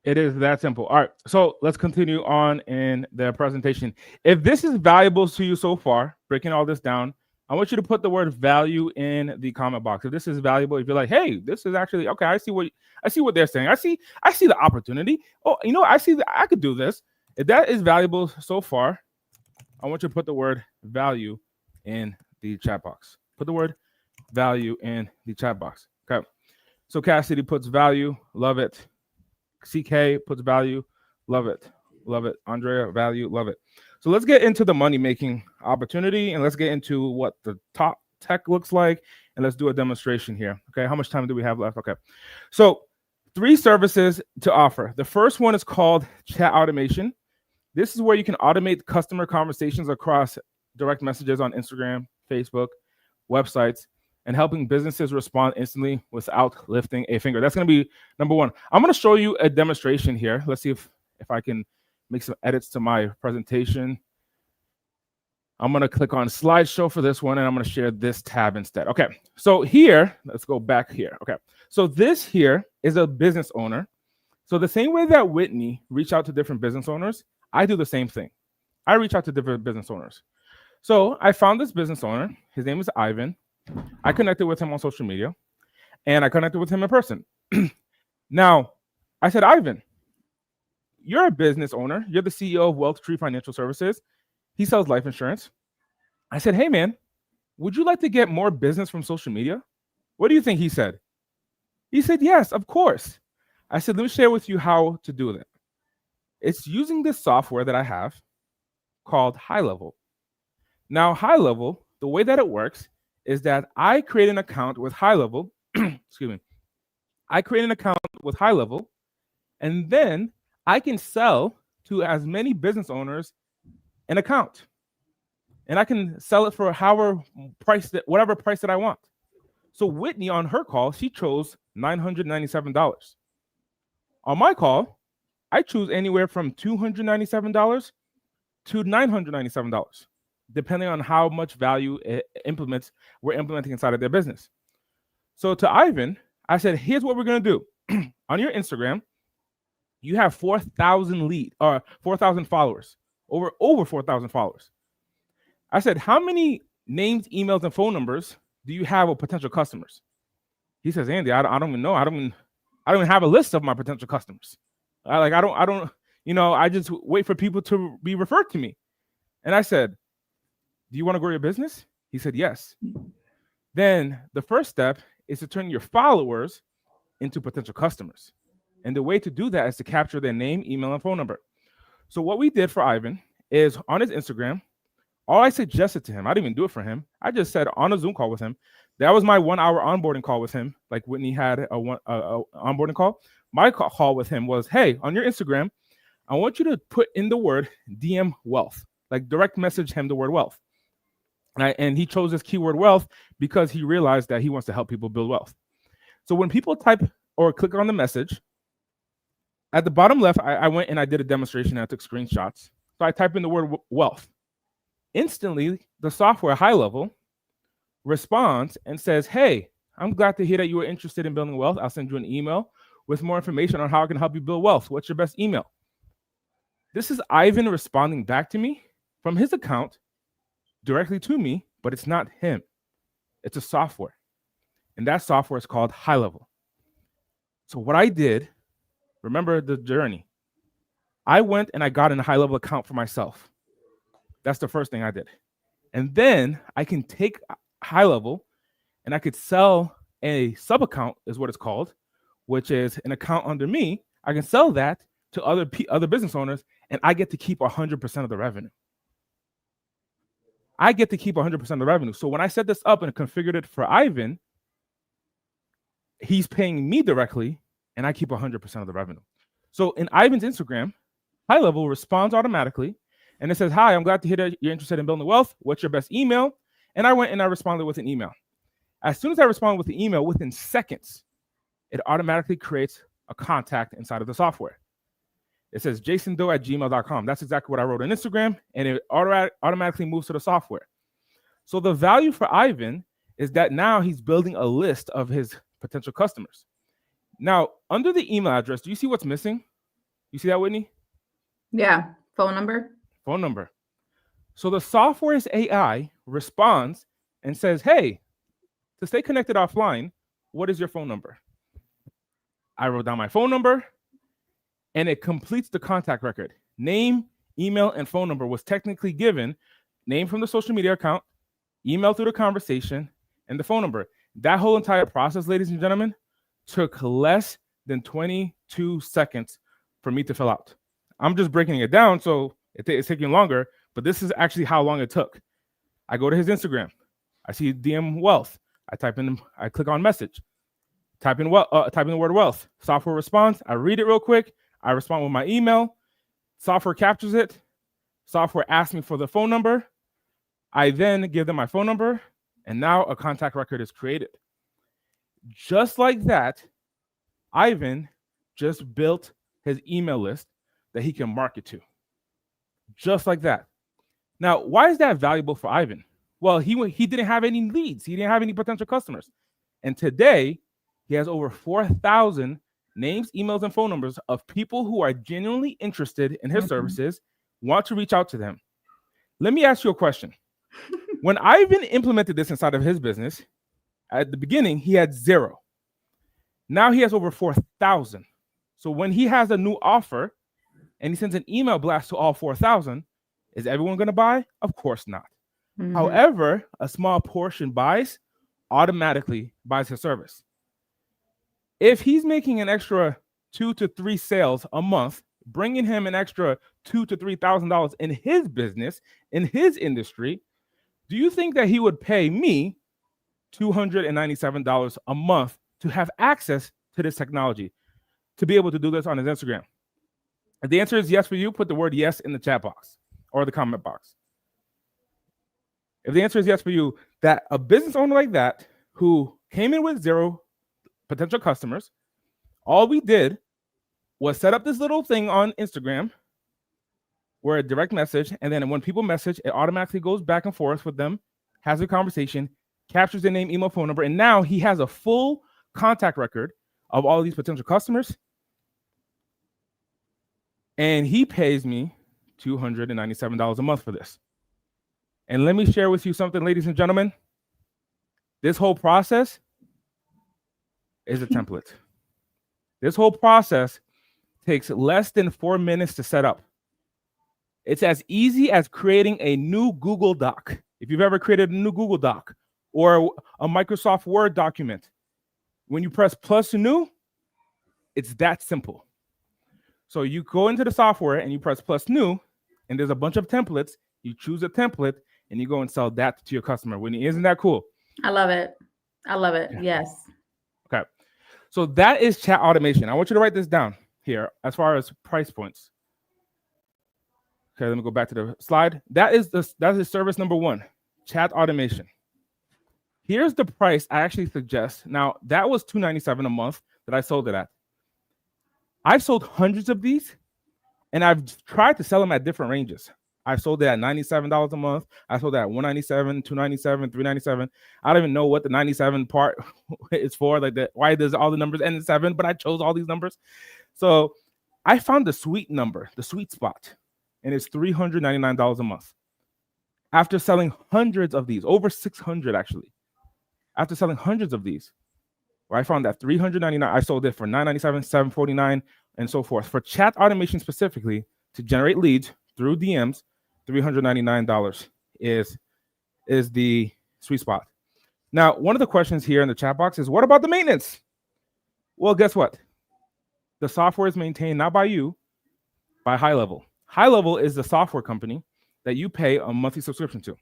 It is that simple. All right, so let's continue on in the presentation. If this is valuable to you so far, breaking all this down, I want you to put the word value in the comment box. If this is valuable, if you're like, hey, this is actually okay, I see what they're saying. I see the opportunity. Oh, you know, I see that I could do this. If that is valuable so far, I want you to put the word value in the chat box. Put the word value in the chat box. Okay. So Cassidy puts value, love it. CK puts value, love it. Love it. Andrea, value, love it. So let's get into the money making opportunity and let's get into what the top tech looks like. And let's do a demonstration here. Okay. How much time do we have left? Okay. So 3 services to offer. The first one is called chat automation. This is where you can automate customer conversations across direct messages on Instagram, Facebook, websites, and helping businesses respond instantly without lifting a finger. That's going to be number 1. I'm going to show you a demonstration here. Let's see if I can make some edits to my presentation. I'm going to click on slideshow for this one, and I'm going to share this tab instead. Okay, so here, let's go back here. Okay, so this here is a business owner. So the same way that Whitney reached out to different business owners, I do the same thing. I reach out to different business owners. So I found this business owner. His name is Ivan. I connected with him on social media, and I connected with him in person. Now, I said, Ivan, you're a business owner. You're the CEO of Wealth Tree Financial Services. He sells life insurance. I said, hey, man, would you like to get more business from social media? What do you think he said? He said, yes, of course. I said, let me share with you how to do that. It's using this software that I have called High Level. Now, High Level, the way that it works is that I create an account with High Level. Excuse me. I create an account with High Level, and then I can sell to as many business owners an account. And I can sell it for whatever price that I want. So Whitney, on her call, she chose $997. On my call, I choose anywhere from $297 to $997, depending on how much value we're implementing inside of their business. So to Ivan, I said, here's what we're going to do. On your Instagram, you have 4,000 followers, over 4,000 followers. I said, how many names, emails, and phone numbers do you have of potential customers? He says, Andy, I don't even know. I don't even have a list of my potential customers. I just wait for people to be referred to me. And I said, do you want to grow your business? He said, yes. Then the first step is to turn your followers into potential customers. And the way to do that is to capture their name, email, and phone number. So what we did for Ivan is on his Instagram, all I suggested to him, I didn't even do it for him. I just said on a Zoom call with him, that was my 1-hour onboarding call with him. Like Whitney had a onboarding call. My call with him was, hey, on your Instagram, I want you to put in the word DM wealth, like direct message him the word wealth. And he chose this keyword wealth because he realized that he wants to help people build wealth. So when people type or click on the message, at the bottom left, I went and I did a demonstration. I took screenshots. So I type in the word wealth. Instantly, the software High Level responds and says, hey, I'm glad to hear that you are interested in building wealth. I'll send you an email with more information on how I can help you build wealth. What's your best email? This is Ivan responding back to me from his account directly to me, but it's not him. It's a software. And that software is called High Level. So what I did, remember the journey. I went and I got a High Level account for myself. That's the first thing I did. And then I can take High Level and I could sell a sub account, is what it's called, which is an account under me. I can sell that to other business owners, and I get to keep 100% of the revenue. I get to keep 100% of the revenue. So when I set this up and configured it for Ivan, he's paying me directly, and I keep 100% of the revenue. So in Ivan's Instagram, High Level responds automatically, and it says, hi, I'm glad to hear that you're interested in building wealth. What's your best email? And I went and I responded with an email. As soon as I responded with the email, within seconds, it automatically creates a contact inside of the software. It says jasondoe@gmail.com. That's exactly what I wrote on Instagram, and it automatically moves to the software. So the value for Ivan is that now he's building a list of his potential customers. Now, under the email address, do you see what's missing? You see that, Whitney? Yeah. Phone number. Phone number. So the software's AI responds and says, hey, to stay connected offline, what is your phone number? I wrote down my phone number, and it completes the contact record. Name, email, and phone number was technically given. Name from the social media account, email through the conversation, and the phone number. That whole entire process, ladies and gentlemen, took less than 22 seconds for me to fill out. I'm just breaking it down, so it's taking longer, but this is actually how long it took. I go to his Instagram. I see DM wealth. I click on message. Type in the word wealth. Software responds. I read it real quick. I respond with my email. Software captures it. Software asks me for the phone number. I then give them my phone number, and now a contact record is created. Just like that, Ivan just built his email list that he can market to. Just like that. Now, why is that valuable for Ivan? Well, he didn't have any leads. He didn't have any potential customers. And today, he has over 4,000 names, emails, and phone numbers of people who are genuinely interested in his services, want to reach out to them. Let me ask you a question. When Ivan implemented this inside of his business, at the beginning, he had 0. Now he has over 4,000. So when he has a new offer and he sends an email blast to all 4,000, is everyone going to buy? Of course not. Mm-hmm. However, a small portion automatically buys his service. If he's making an extra 2 to 3 sales a month, bringing him an extra $2,000 to $3,000 in his business, in his industry, do you think that he would pay me $297 a month to have access to this technology, to be able to do this on his Instagram? If the answer is yes for you, put the word yes in the chat box or the comment box. If the answer is yes for you, that a business owner like that who came in with 0 potential customers, all we did was set up this little thing on Instagram where a direct message, and then when people message, it automatically goes back and forth with them, has a conversation, captures their name, email, phone number, and now he has a full contact record of all of these potential customers. And he pays me $297 a month for this. And let me share with you something, ladies and gentlemen. This whole process is a template. This whole process takes less than 4 minutes to set up. It's as easy as creating a new Google Doc. If you've ever created a new Google Doc or a Microsoft Word document, when you press plus to new, it's that simple. So you go into the software and you press plus new, and there's a bunch of templates. You choose a template and you go and sell that to your customer. Whitney, isn't that cool? I love it. I love it. Yes. Okay. So that is chat automation. I want you to write this down here as far as price points. Okay, let me go back to the slide. That is service number 1, chat automation. Here's the price I actually suggest. Now, that was $297 a month that I sold it at. I've sold hundreds of these, and I've tried to sell them at different ranges. I've sold it at $97 a month. I sold it at $197, $297, $397. I don't even know what the 97 part is for, like that. Why does all the numbers end in 7? But I chose all these numbers. So I found the sweet number, the sweet spot, and it's $399 a month. After selling hundreds of these, over 600 actually. After selling hundreds of these, where I found that $399, I sold it for $997, $749, and so forth. For chat automation specifically, to generate leads through DMs, $399 is the sweet spot. Now, one of the questions here in the chat box is, what about the maintenance? Well, guess what? The software is maintained not by you, by High Level. High Level is the software company that you pay a monthly subscription to.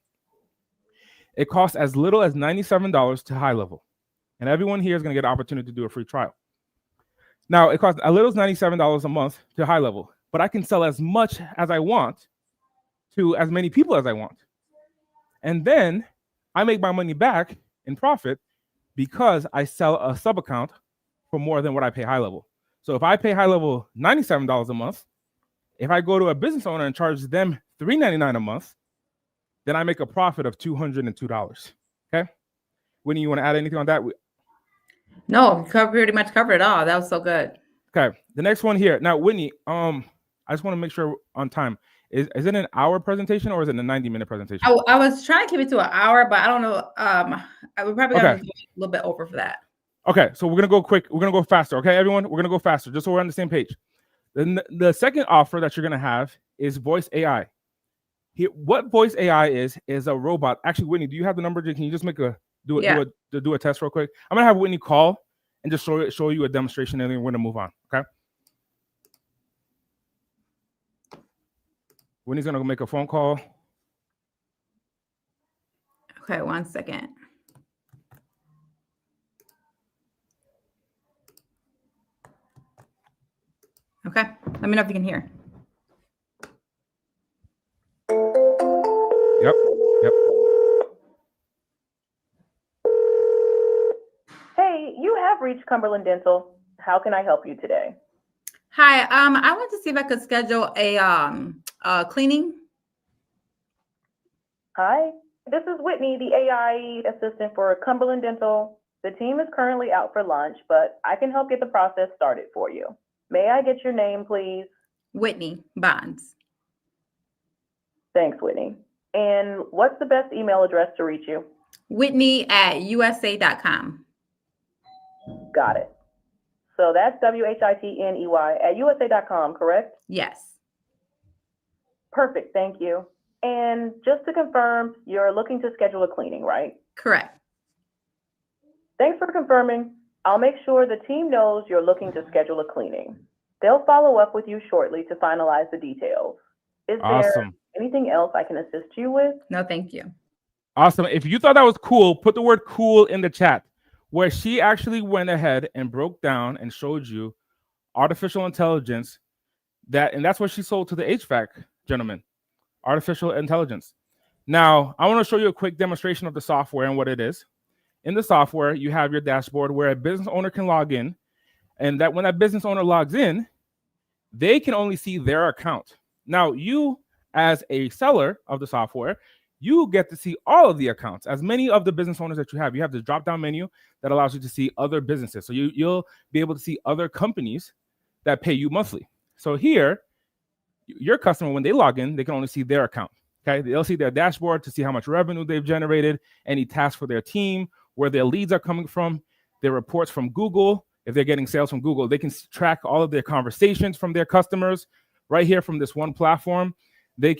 It costs as little as $97 to High Level. And everyone here is going to get an opportunity to do a free trial. Now, it costs as little as $97 a month to High Level, but I can sell as much as I want to as many people as I want. And then I make my money back in profit because I sell a sub account for more than what I pay High Level. So if I pay High Level $97 a month, if I go to a business owner and charge them $399 a month, then I make a profit of $202. Okay? Whitney, you want to add anything on that? No, pretty much covered it all. That was so good. Okay, the next one here. Now, Whitney, I just want to make sure on time. Is it an hour presentation or is it a 90-minute presentation? I was trying to keep it to an hour, but I don't know. I would probably go a little bit over for that. Okay, so we're gonna go quick. We're gonna go faster. Okay, everyone, we're gonna go faster, just so we're on the same page. Then the second offer that you're gonna have is Voice AI. What Voice AI is a robot. Actually, Whitney, do you have the number? Can you just do a test real quick? I'm gonna have Whitney call and just show you a demonstration, and then we're gonna move on. Okay. Whitney's gonna go make a phone call. Okay, 1 second. Okay, let me know if you can hear. Yep. Hey, you have reached Cumberland Dental. How can I help you today? Hi, I want to see if I could schedule a cleaning. Hi, this is Whitney, the AI assistant for Cumberland Dental. The team is currently out for lunch, but I can help get the process started for you. May I get your name, please? Whitney Bonds. Thanks, Whitney. And what's the best email address to reach you? Whitney@usa.com. Got it. So that's WHITNEY at USA.com, correct? Yes. Perfect, thank you. And just to confirm, you're looking to schedule a cleaning, right? Correct. Thanks for confirming. I'll make sure the team knows you're looking to schedule a cleaning. They'll follow up with you shortly to finalize the details. Is there anything else I can assist you with? No, thank you. Awesome. If you thought that was cool, put the word cool in the chat, where she actually went ahead and broke down and showed you artificial intelligence, and that's what she sold to the HVAC gentleman, artificial intelligence. Now, I want to show you a quick demonstration of the software and what it is. In the software, you have your dashboard where a business owner can log in, and that when that business owner logs in, they can only see their account. Now, you as a seller of the software, you get to see all of the accounts, as many of the business owners that you have. You have this drop-down menu that allows you to see other businesses. So you'll be able to see other companies that pay you monthly. So here, your customer, when they log in, they can only see their account. Okay, they'll see their dashboard to see how much revenue they've generated, any tasks for their team, where their leads are coming from, their reports from Google. If they're getting sales from Google, they can track all of their conversations from their customers right here from this one platform. They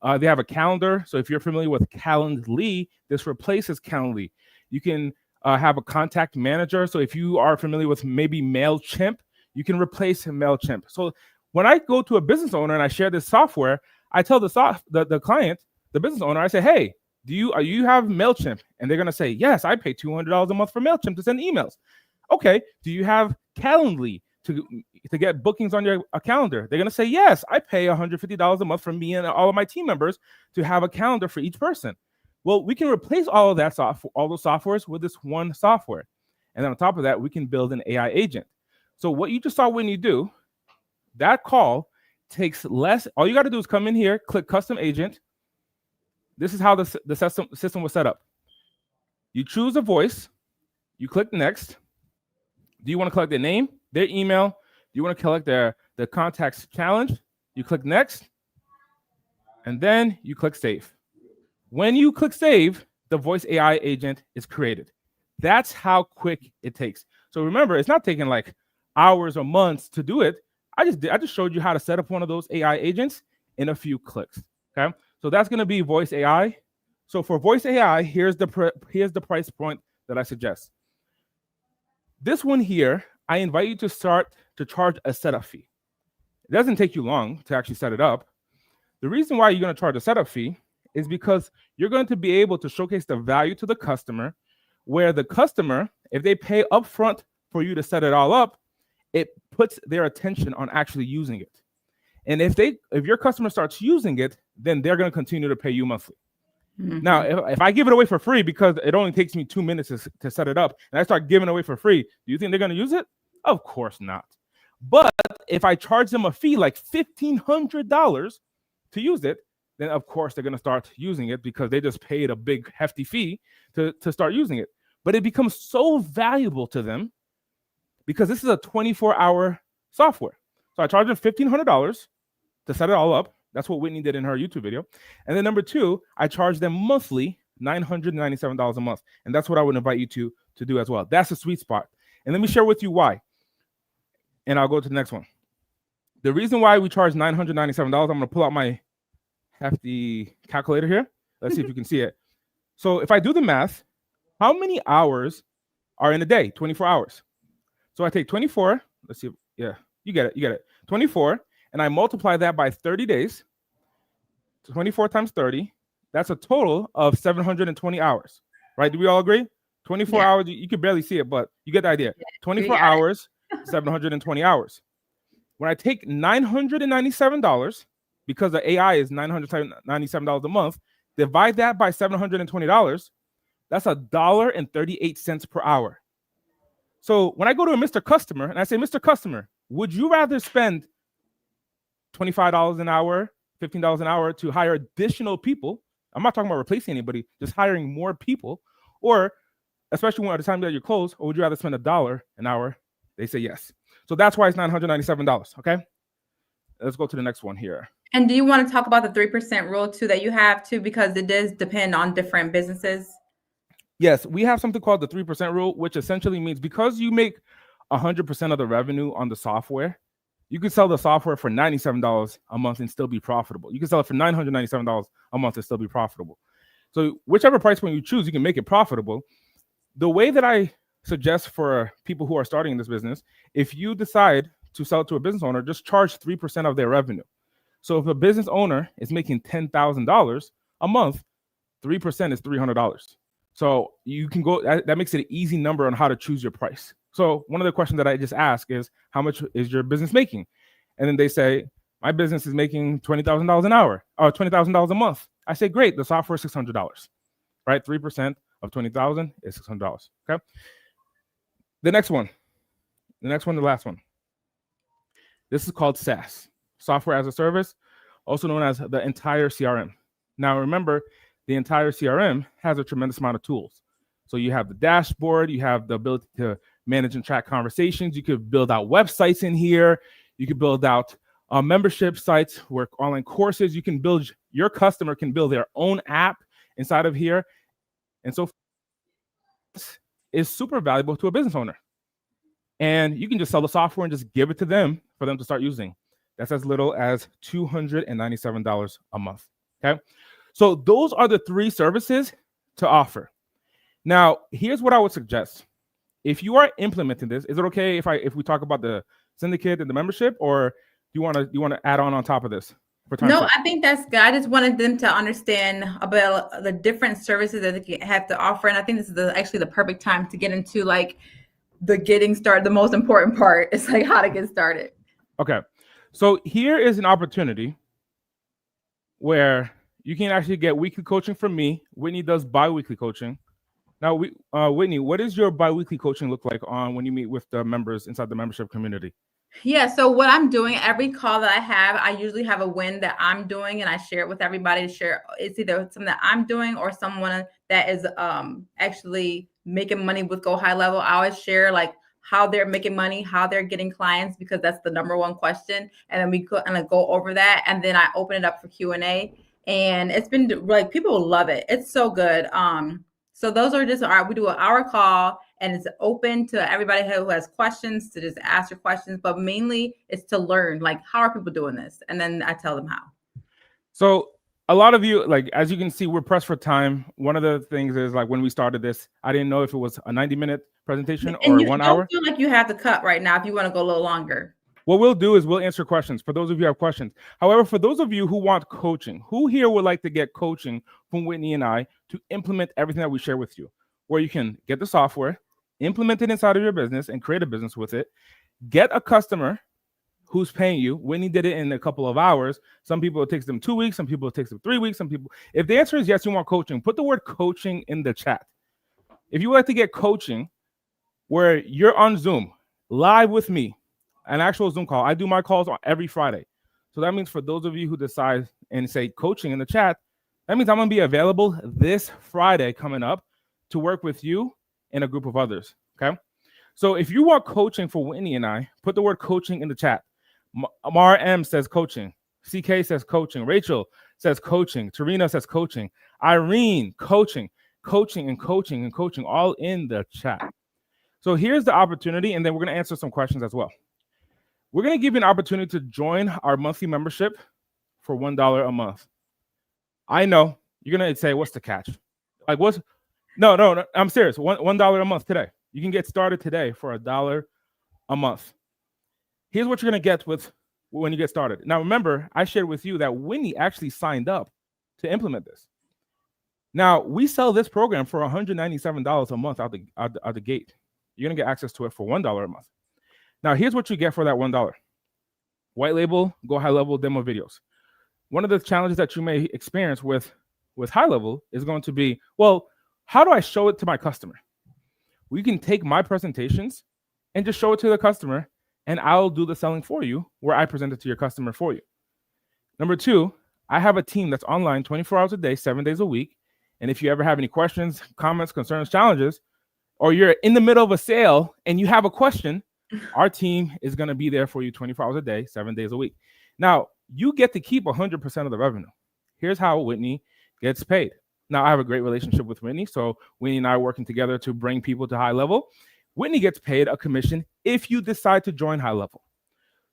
have a calendar. So if you're familiar with Calendly, this replaces Calendly. You can have a contact manager. So if you are familiar with maybe MailChimp, you can replace MailChimp. So when I go to a business owner and I share this software, I tell the client, the business owner, I say, hey, do you have MailChimp? And they're going to say, yes, I pay $200 a month for MailChimp to send emails. Okay, do you have Calendly to get bookings on your calendar? They're going to say, yes, I pay $150 a month for me and all of my team members to have a calendar for each person. Well, we can replace all of that all those softwares with this one software. And then on top of that, we can build an AI agent. So what you just saw when you do, that call takes less. All you got to do is come in here, click custom agent. This is how the system was set up. You choose a voice, you click next. Do you want to collect their name, their email? Do you want to collect the contacts challenge? You click next, and then you click save. When you click save, the voice AI agent is created. That's how quick it takes. So remember, it's not taking like hours or months to do it. I just showed you how to set up one of those AI agents in a few clicks. Okay, so that's going to be voice AI. So for voice AI, here's the price point that I suggest. This one here, I invite you to start to charge a setup fee. It doesn't take you long to actually set it up. The reason why you're going to charge a setup fee is because you're going to be able to showcase the value to the customer, where the customer, if they pay upfront for you to set it all up, it puts their attention on actually using it. And if your customer starts using it, then they're going to continue to pay you monthly. Mm-hmm. Now, if I give it away for free because it only takes me 2 minutes to set it up, and I start giving away for free, do you think they're going to use it? Of course not. But if I charge them a fee like $1,500 to use it, then of course they're going to start using it because they just paid a big hefty fee to start using it. But it becomes so valuable to them because this is a 24-hour software. So I charge them $1,500 to set it all up. That's what Whitney did in her YouTube video. And then number two, I charge them monthly $997 a month. And that's what I would invite you to do as well. That's the sweet spot. And let me share with you why. And I'll go to the next one. The reason why we charge $997, I'm going to pull out my hefty calculator here. Let's see if you can see it. So if I do the math, how many hours are in a day? 24 hours. So I take 24. Let's see. Yeah, you get it. 24. And I multiply that by 30 days. 24 times 30. That's a total of 720 hours. Right? Do we all agree? 24 hours. You can barely see it, but you get the idea. 24 hours, 720 hours. When I take $997, because the AI is $997 a month, divide that by $720, that's $1.38 per hour. So when I go to a Mr. Customer and I say, Mr. Customer, would you rather spend $25 an hour, $15 an hour to hire additional people? I'm not talking about replacing anybody, just hiring more people. Or, especially when at the time that you're closed, or would you rather spend $1 an hour? They say yes. So that's why it's $997, okay? Let's go to the next one here. And do you want to talk about the 3% rule too that you have too, because it does depend on different businesses? Yes, we have something called the 3% rule, which essentially means because you make 100% of the revenue on the software, you can sell the software for $97 a month and still be profitable. You can sell it for $997 a month and still be profitable. So whichever price point you choose, you can make it profitable. The way that I suggest for people who are starting in this business, if you decide to sell it to a business owner, just charge 3% of their revenue. So if a business owner is making $10,000 a month, 3% is $300. So you can go, that makes it an easy number on how to choose your price. So one of the questions that I just ask is, how much is your business making? And then they say, my business is making $20,000 an hour or $20,000 a month. I say, great, the software is $600, right? 3% of 20,000 is $600, okay? The last one. This is called SaaS, Software as a Service, also known as the entire CRM. Now, remember, the entire CRM has a tremendous amount of tools. So you have the dashboard, you have the ability to manage and track conversations. You could build out websites in here. You could build out membership sites, work online courses. You can build, your customer can build their own app inside of here. And so is super valuable to a business owner. And you can just sell the software and just give it to them for them to start using. That's as little as $297 a month, okay? So those are the three services to offer. Now, here's what I would suggest. If you are implementing this, is it okay if we talk about the syndicate and the membership, or do you want to add on top of this? No, I think that's good. I just wanted them to understand about the different services that they have to offer, and I think this is actually the perfect time to get into like the getting started. The most important part is like how to get started. Okay, so here is an opportunity where you can actually get weekly coaching from me. Whitney does bi-weekly coaching. Now, Whitney, what does your bi-weekly coaching look like on when you meet with the members inside the membership community? Yeah, so what I'm doing, every call that I have, I usually have a win that I'm doing and I share it with everybody to share. It's either something that I'm doing or someone that is actually making money with Go High Level. I always share like how they're making money, how they're getting clients, because that's the number one question. And then we go over that, and then I open it up for Q&A. And it's been like, people love it. It's so good. So those are just we do an hour call, and it's open to everybody who has questions to just ask your questions, but mainly it's to learn, like, how are people doing this? And then I tell them how. So a lot of you, like, as you can see, we're pressed for time. One of the things is, like, when we started this, I didn't know if it was a 90-minute presentation or 1 hour. I feel like you have to cut right now if you want to go a little longer. What we'll do is we'll answer questions for those of you who have questions. However, for those of you who want coaching, who here would like to get coaching from Whitney and I to implement everything that we share with you, where you can get the software, implement it inside of your business and create a business with it, get a customer who's paying you. Whitney did it in a couple of hours. Some people, it takes them 2 weeks. Some people, it takes them 3 weeks. Some people, if the answer is yes, you want coaching, put the word coaching in the chat. If you would like to get coaching where you're on Zoom, live with me, an actual Zoom call. I do my calls on every Friday. So that means for those of you who decide and say coaching in the chat, that means I'm going to be available this Friday coming up to work with you and a group of others. Okay. So if you want coaching for Whitney and I, put the word coaching in the chat. Amar M says coaching. CK says coaching. Rachel says coaching. Tarina says coaching. Irene, coaching, coaching, and coaching, and coaching, all in the chat. So here's the opportunity, and then we're going to answer some questions as well. We're going to give you an opportunity to join our monthly membership for $1 a month. I know you're going to say, what's the catch? Like, what's... No, I'm serious. $1 a month today. You can get started today for $1 a month. Here's what you're going to get with when you get started. Now, remember, I shared with you that Whitney actually signed up to implement this. Now, we sell this program for $197 a month out the gate. You're going to get access to it for $1 a month. Now, here's what you get for that $1. White label, go high level demo videos. One of the challenges that you may experience with high level is going to be, well, how do I show it to my customer? We can take my presentations and just show it to the customer, and I'll do the selling for you where I present it to your customer for you. Number two, I have a team that's online 24 hours a day, 7 days a week. And if you ever have any questions, comments, concerns, challenges, or you're in the middle of a sale and you have a question, our team is going to be there for you 24 hours a day, 7 days a week. Now, you get to keep 100% of the revenue. Here's how Whitney gets paid. Now, I have a great relationship with Whitney, so Whitney and I are working together to bring people to high level. Whitney gets paid a commission if you decide to join high level.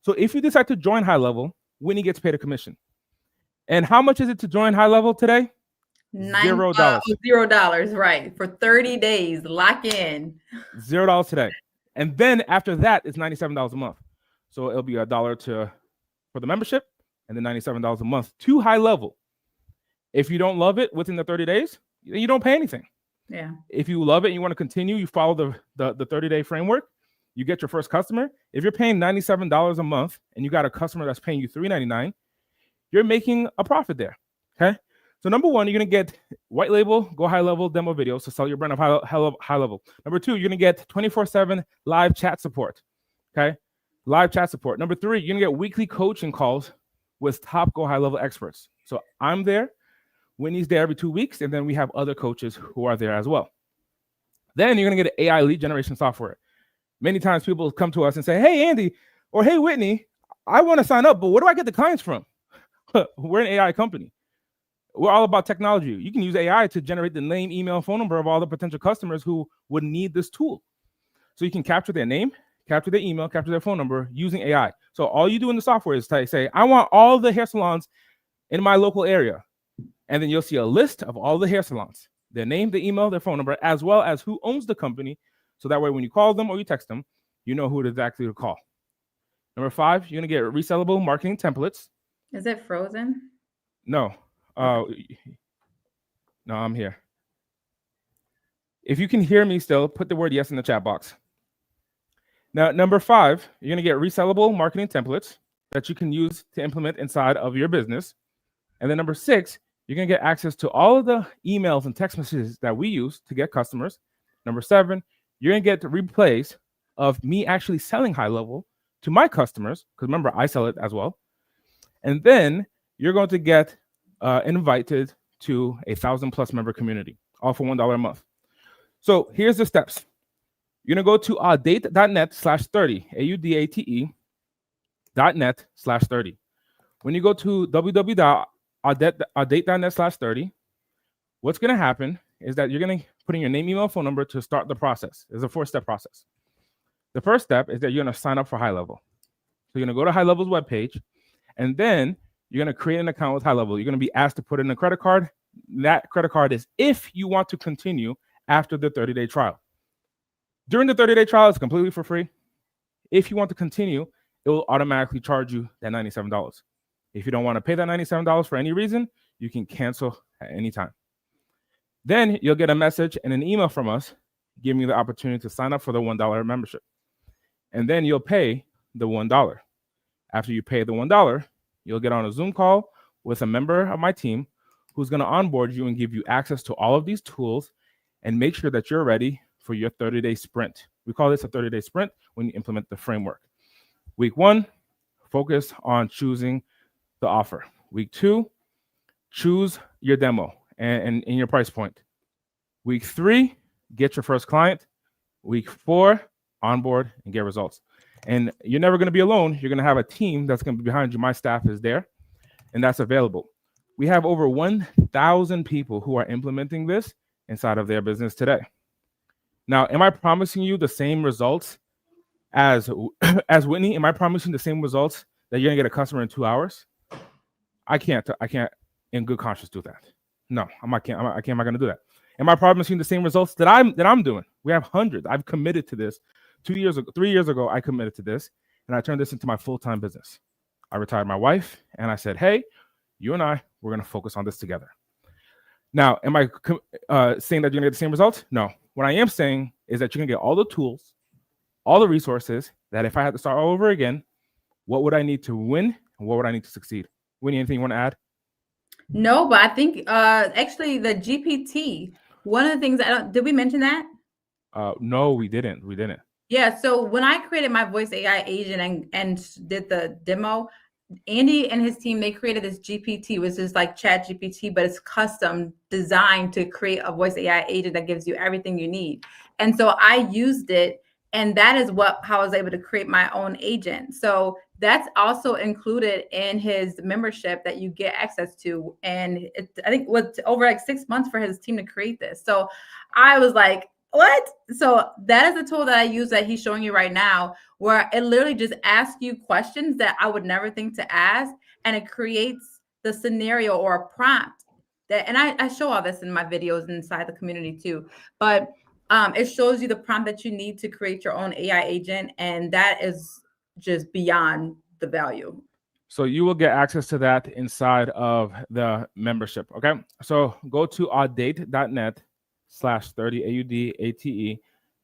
So if you decide to join high level, Whitney gets paid a commission. And how much is it to join high level today? $0. $0, right. For 30 days, lock in. $0 today. And then after that, it's $97 a month. So it'll be $1 for the membership and then $97 a month to high level. If you don't love it within the 30 days, you don't pay anything. Yeah. If you love it and you want to continue, you follow the 30-day framework, you get your first customer. If you're paying $97 a month and you got a customer that's paying you $3.99, you're making a profit there. Okay. So number one, you're going to get white label, go high level demo videos to sell your brand of high level. Number two, you're going to get 24/7 live chat support. Okay. Live chat support. Number three, you're going to get weekly coaching calls with top go high level experts. So I'm there. Whitney's there every 2 weeks, and then we have other coaches who are there as well. Then you're going to get AI lead generation software. Many times people come to us and say, hey, Andy, or hey, Whitney, I want to sign up, but where do I get the clients from? We're an AI company. We're all about technology. You can use AI to generate the name, email, phone number of all the potential customers who would need this tool. So you can capture their name, capture their email, capture their phone number using AI. So all you do in the software is say, I want all the hair salons in my local area. And then you'll see a list of all the hair salons, their name, their email, their phone number, as well as who owns the company. So that way, when you call them or you text them, you know who exactly to call. Number five, you're going to get resellable marketing templates. Is it frozen? No. No, I'm here. If you can hear me still, put the word yes in the chat box. Now, number five, you're going to get resellable marketing templates that you can use to implement inside of your business. And then number six, you're going to get access to all of the emails and text messages that we use to get customers. Number seven, you're going to get replays of me actually selling high level to my customers, because remember, I sell it as well. And then you're going to get invited to a 1,000+ member community, all for $1 a month. So here's the steps. You're going to go to audate.net/30, AUDATE.net/30. When you go to www.audate.net/30, what's going to happen is that you're going to put in your name, email, phone number to start the process. It's a 4-step process. The first step is that you're going to sign up for High Level. So you're going to go to High Level's webpage, and then you're going to create an account with High Level. You're going to be asked to put in a credit card. That credit card is if you want to continue after the 30-day trial. During the 30-day trial, it's completely for free. If you want to continue, it will automatically charge you that $97. If you don't want to pay that $97 for any reason, you can cancel at any time. Then you'll get a message and an email from us giving you the opportunity to sign up for the $1 membership. And then you'll pay the $1. After you pay the $1, you'll get on a Zoom call with a member of my team who's going to onboard you and give you access to all of these tools and make sure that you're ready for your 30-day sprint. We call this a 30-day sprint when you implement the framework. Week 1, focus on choosing the offer. Week 2, choose your demo and your price point. Week 3, get your first client. Week 4, onboard, and get results. And you're never going to be alone. You're going to have a team that's going to be behind you. My staff is there, and that's available. We have over 1,000 people who are implementing this inside of their business today. Now, am I promising you the same results as Whitney? Am I promising the same results that you're going to get a customer in 2 hours? I can't in good conscience do that. No, I'm not going to do that. Am I promising the same results that I'm doing? We have hundreds. I've committed to this. 3 years ago, I committed to this, and I turned this into my full-time business. I retired my wife, and I said, hey, you and I, we're going to focus on this together. Now, am I saying that you're going to get the same results? No. What I am saying is that you're going to get all the tools, all the resources that if I had to start all over again, what would I need to win and what would I need to succeed? Winnie, anything you want to add? No, but I think actually the GPT, one of the things did we mention that? No, we didn't. Yeah. So when I created my voice AI agent and did the demo, Andy and his team, they created this GPT, which is like Chat GPT, but it's custom designed to create a voice AI agent that gives you everything you need. And so I used it, and that is how I was able to create my own agent. So that's also included in his membership that you get access to. And I think it was over like 6 months for his team to create this. So I was like, what? So that is a tool that I use that he's showing you right now, where it literally just asks you questions that I would never think to ask. And it creates the scenario or a prompt and I show all this in my videos inside the community too. But it shows you the prompt that you need to create your own AI agent. And that is just beyond the value. So you will get access to that inside of the membership. Okay. So go to audate.net/30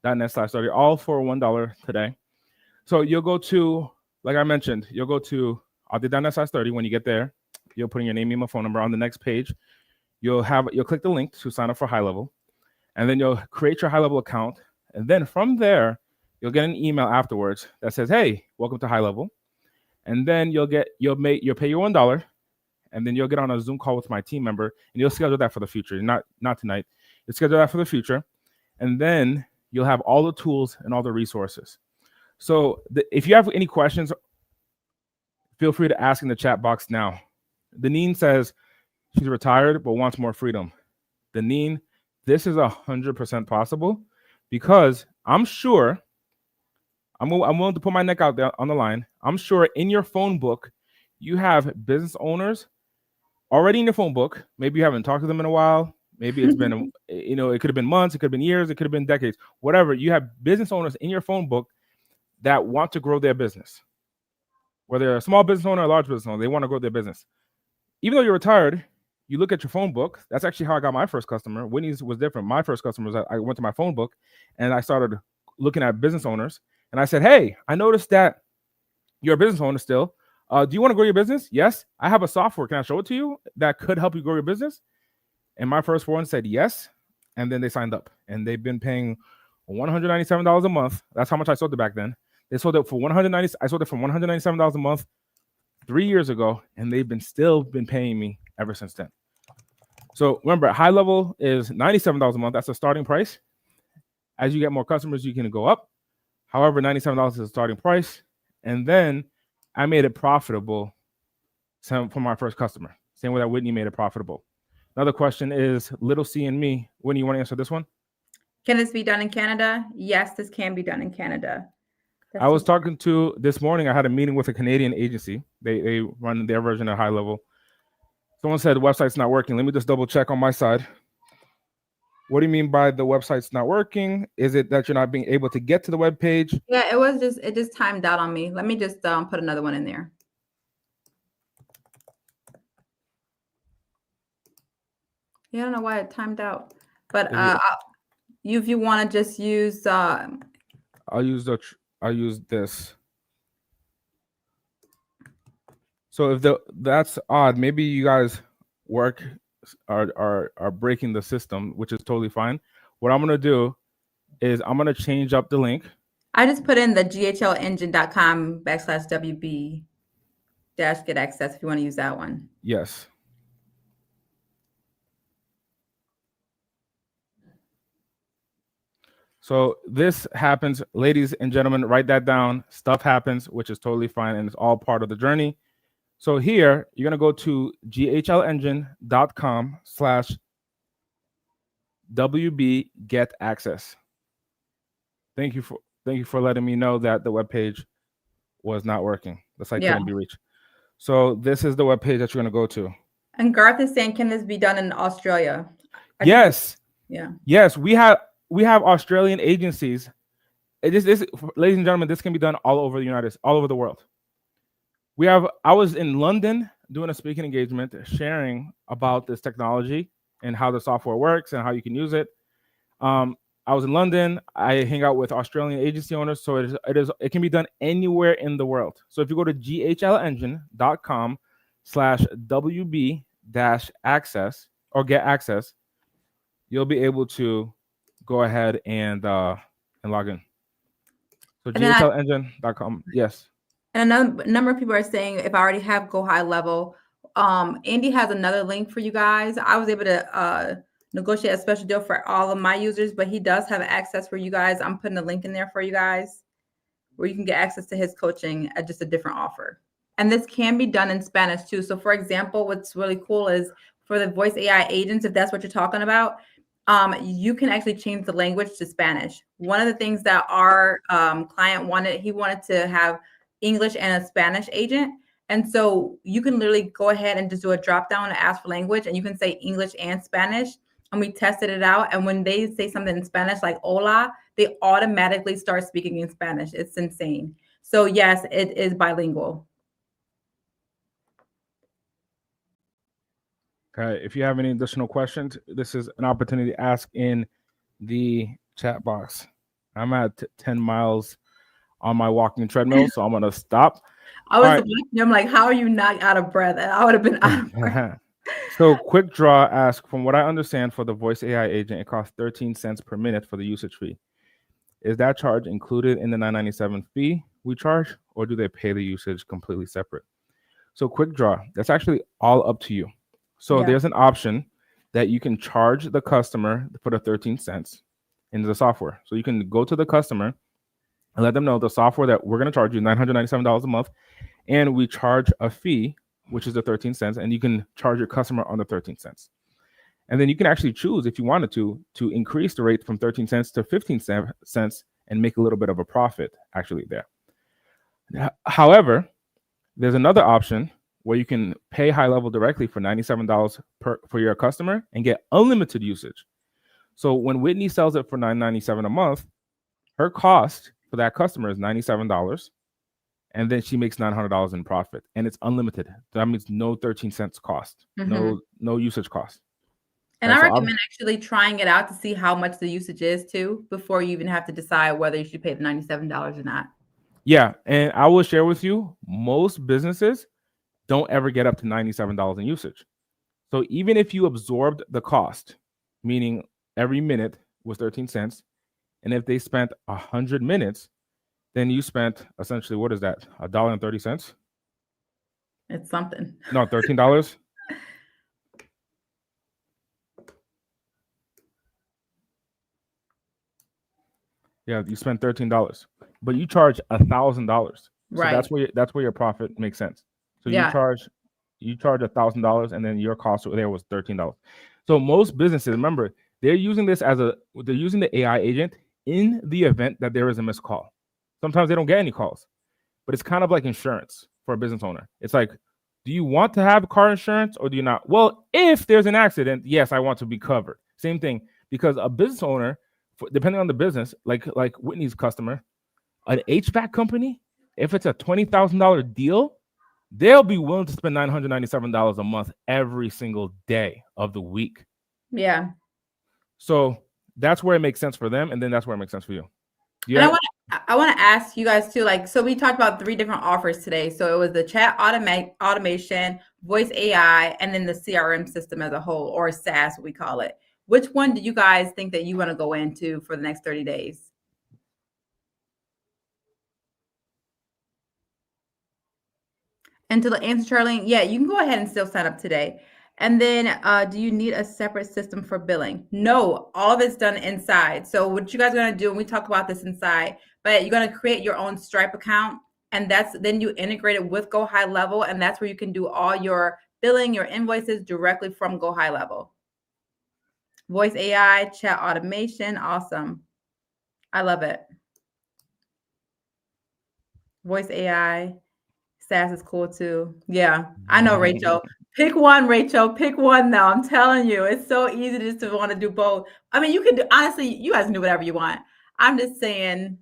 AUDATE.net/30, all for $1 today. So you'll go to, like I mentioned, you'll go to audate.net/30. When you get there, you'll put in your name, email, phone number. On the next page, you'll click the link to sign up for High Level, and then you'll create your High Level account. And then from there, you'll get an email afterwards that says, hey, welcome to High Level. And then you'll pay your $1, and then you'll get on a Zoom call with my team member, and you'll schedule that for the future. Not tonight. You'll schedule that for the future. And then you'll have all the tools and all the resources. So if you have any questions, feel free to ask in the chat box now. Deneen says she's retired but wants more freedom. Deneen, this is 100% possible, because I'm sure, I'm willing to put my neck out there on the line. I'm sure in your phone book, you have business owners already in your phone book. Maybe you haven't talked to them in a while. Maybe it's been, it could have been months, it could have been years, it could have been decades, whatever. You have business owners in your phone book that want to grow their business. Whether they're a small business owner or a large business owner, they want to grow their business. Even though you're retired, you look at your phone book. That's actually how I got my first customer. Whitney's was different. My first customer was I went to my phone book and I started looking at business owners. And I said, hey, I noticed that you're a business owner still. Do you want to grow your business? Yes. I have a software. Can I show it to you that could help you grow your business? And my first one said yes. And then they signed up. And they've been paying $197 a month. That's how much I sold it back then. They sold it for I sold it for $197 a month 3 years ago. And they've still been paying me ever since then. So remember, High Level is $97 a month. That's the starting price. As you get more customers, you can go up. However, $97 is the starting price. And then I made it profitable for my first customer. Same way that Whitney made it profitable. Another question is Little C and me. Whitney, you want to answer this one? Can this be done in Canada? Yes, this can be done in Canada. I was talking to this morning. I had a meeting with a Canadian agency. They run their version of High Level. Someone said the website's not working. Let me just double check on my side. What do you mean by the website's not working? Is it that you're not being able to get to the web page? Yeah, it just timed out on me. Let me just put another one in there. Yeah, I don't know why it timed out, but if you want to just use, I'll use this. So if that's odd, maybe you guys are breaking the system, which is totally fine. What I'm gonna do is I'm gonna change up the link. I just put in the ghlengine.com/WB-get access if you want to use that one. Yes. So this happens, ladies and gentlemen, write that down. Stuff happens, which is totally fine, and it's all part of the journey. So here, you're going to go to ghlengine.com/WB get access. Thank you for letting me know that the webpage was not working. The site couldn't be reached. So this is the webpage that you're going to go to. And Garth is saying, can this be done in Australia? Yes. Yeah. Yes, we have Australian agencies. Ladies and gentlemen, this can be done all over all over the world. I was in London doing a speaking engagement, sharing about this technology and how the software works and how you can use it. I was in London. I hang out with Australian agency owners, so it can be done anywhere in the world. So if you go to ghlengine.com/WB-access or get access, you'll be able to go ahead and log in. So ghlengine.com. Yes. And a number of people are saying, if I already have Go High Level, Andy has another link for you guys. I was able to negotiate a special deal for all of my users, but he does have access for you guys. I'm putting a link in there for you guys where you can get access to his coaching at just a different offer. And this can be done in Spanish too. So for example, what's really cool is for the voice AI agents, if that's what you're talking about, you can actually change the language to Spanish. One of the things that our client wanted, he wanted to have English and a Spanish agent. And so you can literally go ahead and just do a drop down and ask for language, and you can say English and Spanish. And we tested it out. And when they say something in Spanish, like hola, they automatically start speaking in Spanish. It's insane. So yes, it is bilingual. Okay. If you have any additional questions, this is an opportunity to ask in the chat box. I'm at 10 miles on my walking treadmill, so I'm going to stop. I'm like, how are you not out of breath? I would have been out of breath. So Quick Draw asks, from what I understand for the voice AI agent, it costs 13 cents per minute for the usage fee. Is that charge included in the $9.97 fee we charge, or do they pay the usage completely separate? So Quick Draw, that's actually all up to you. So there's an option that you can charge the customer for the 13 cents into the software. So you can go to the customer and let them know the software that we're going to charge you $997 a month, and we charge a fee, which is the 13 cents, and you can charge your customer on the 13 cents. And then you can actually choose, if you wanted to increase the rate from 13 cents to 15 cents and make a little bit of a profit actually there. However, there's another option where you can pay High Level directly for $97 for your customer and get unlimited usage. So when Whitney sells it for $9.97 a month, her cost for that customer is $97, and then she makes $900 in profit, and it's unlimited. That means no 13 cents cost, no usage cost. And I recommend actually trying it out to see how much the usage is too, before you even have to decide whether you should pay the $97 or not. Yeah, and I will share with you, most businesses don't ever get up to $97 in usage. So even if you absorbed the cost, meaning every minute was 13 cents, and if they spent 100 minutes, then you spent essentially, what is that? $1.30? It's something. No, $13. Yeah, you spent $13, but you charge $1,000. So right. That's where your profit makes sense. So yeah. you charge $1,000, and then your cost there was $13. So most businesses, remember, they're using this they're using the AI agent in the event that there is a missed call. Sometimes they don't get any calls, but it's kind of like insurance for a business owner. It's like, do you want to have car insurance or do you not? Well, if there's an accident, yes, I want to be covered. Same thing, because a business owner, depending on the business, like Whitney's customer, an HVAC company, if it's a $20,000 deal, they'll be willing to spend $997 a month every single day of the week. Yeah. So that's where it makes sense for them, and then that's where it makes sense for you. Yeah. And I want to ask you guys too, like, so we talked about 3 different offers today. So it was the chat automation, voice AI, and then the CRM system as a whole, or SaaS, we call it. Which one do you guys think that you want to go into for the next 30 days? And to answer Charlene, yeah, you can go ahead and still sign up today. And then, do you need a separate system for billing? No, all of it's done inside. So what you guys are gonna do, and we talk about this inside, but you're gonna create your own Stripe account, and then you integrate it with Go High Level, and that's where you can do all your billing, your invoices directly from Go High Level. Voice AI, chat automation, awesome. I love it. Voice AI, SaaS is cool too. Yeah, I know, Rachel. Pick one, Rachel. Pick one now. I'm telling you, it's so easy just to want to do both. I mean, you can do, honestly, you guys can do whatever you want. I'm just saying,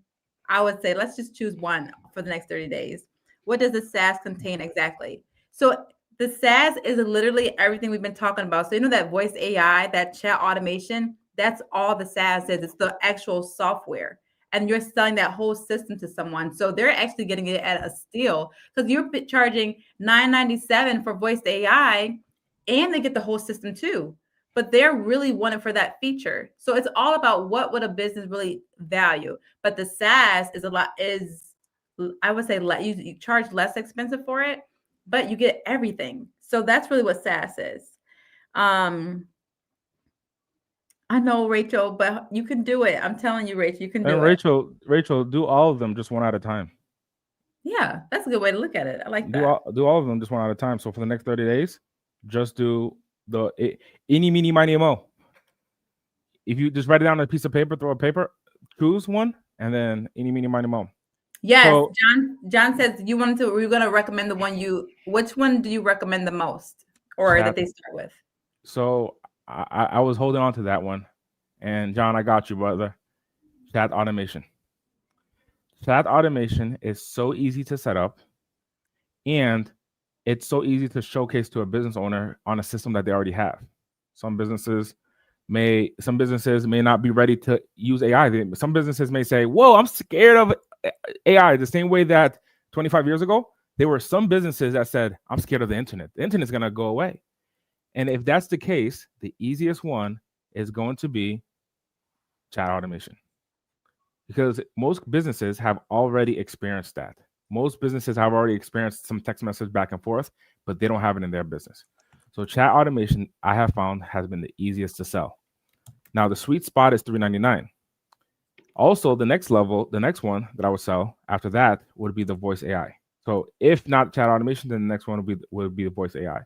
I would say let's just choose one for the next 30 days. What does the SaaS contain exactly? So the SaaS is literally everything we've been talking about. So you know that voice AI, that chat automation, that's all the SaaS is. It's the actual software. And you're selling that whole system to someone. So they're actually getting it at a steal because you're charging $9.97 for voice AI and they get the whole system too. But they're really wanting for that feature. So it's all about what would a business really value. But the SaaS is I would say you charge less expensive for it, but you get everything. So that's really what SaaS is. I know, Rachel, but you can do it. I'm telling you, Rachel, you can do it. Rachel, do all of them just one at a time. Yeah, that's a good way to look at it. I like that. Do all of them just one at a time. So for the next 30 days, just do the eeny, meeny, miny, mo. If you just write it down on a piece of paper, throw a paper, choose one, and then eeny, meeny, miny, mo. Yes, so, John says we're going to recommend the one which one do you recommend the most or that they start with? So I was holding on to that one. And John, I got you, brother. Chat automation. Chat automation is so easy to set up, and it's so easy to showcase to a business owner on a system that they already have. Some businesses may not be ready to use AI. Some businesses may say, whoa, I'm scared of AI. The same way that 25 years ago, there were some businesses that said, I'm scared of the internet. The internet's going to go away. And if that's the case, the easiest one is going to be chat automation. Because most businesses have already experienced that. Most businesses have already experienced some text message back and forth, but they don't have it in their business. So chat automation, I have found, has been the easiest to sell. Now, the sweet spot is $3.99. Also, the next one that I would sell after that would be the voice AI. So if not chat automation, then the next one would be the voice AI.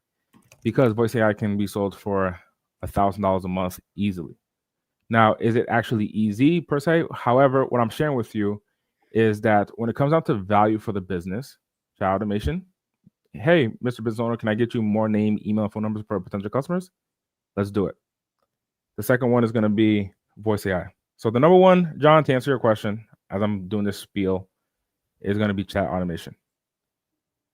Because voice AI can be sold for $1,000 a month easily. Now, is it actually easy per se? However, what I'm sharing with you is that when it comes down to value for the business, chat automation, hey, Mr. Business Owner, can I get you more name, email, and phone numbers for potential customers? Let's do it. The second one is going to be voice AI. So the number one, John, to answer your question, as I'm doing this spiel, is going to be chat automation.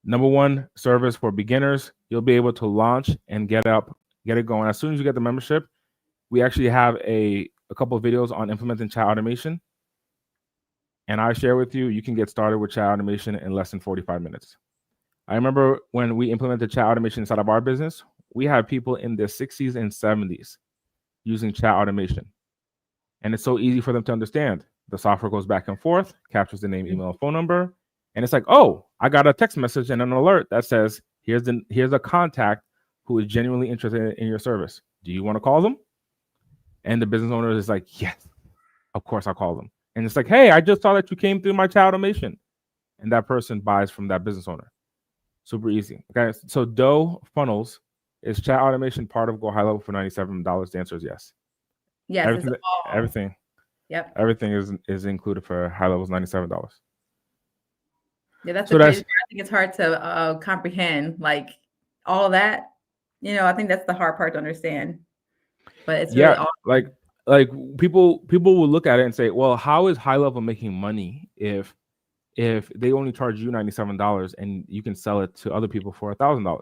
Number one service for beginners, you'll be able to launch and get it going. As soon as you get the membership, we actually have a couple of videos on implementing chat automation. And I share with you, you can get started with chat automation in less than 45 minutes. I remember when we implemented chat automation inside of our business, we had people in their 60s and 70s using chat automation. And it's so easy for them to understand. The software goes back and forth, captures the name, email, phone number. And it's like, oh, I got a text message and an alert that says, here's a contact who is genuinely interested in your service. Do you want to call them? And the business owner is like, yes, of course I'll call them. And it's like, hey, I just saw that you came through my chat automation. And that person buys from that business owner. Super easy. Okay, so Dough Funnels, is chat automation part of Go High Level for $97? The answer is yes. Yes, everything. Yep. Everything is included for High Levels, $97. Yeah, that's the crazy part. I think it's hard to comprehend, like all that. I think that's the hard part to understand. But it's really awesome. like people will look at it and say, well, how is High Level making money if they only charge you $97 and you can sell it to other people for $1,000?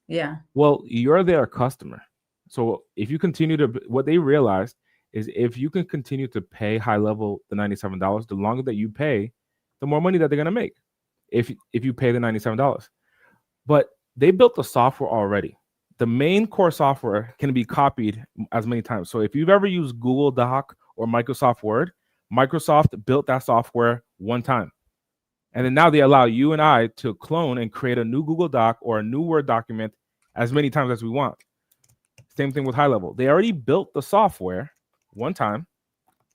Yeah. Well, you're their customer. So if you continue to, what they realized is if you can continue to pay High Level the $97, the longer that you pay, the more money that they're going to make if you pay the $97. But they built the software already. The main core software can be copied as many times. So if you've ever used Google Doc or Microsoft Word, Microsoft built that software one time. And then now they allow you and I to clone and create a new Google Doc or a new Word document as many times as we want. Same thing with High Level. They already built the software one time,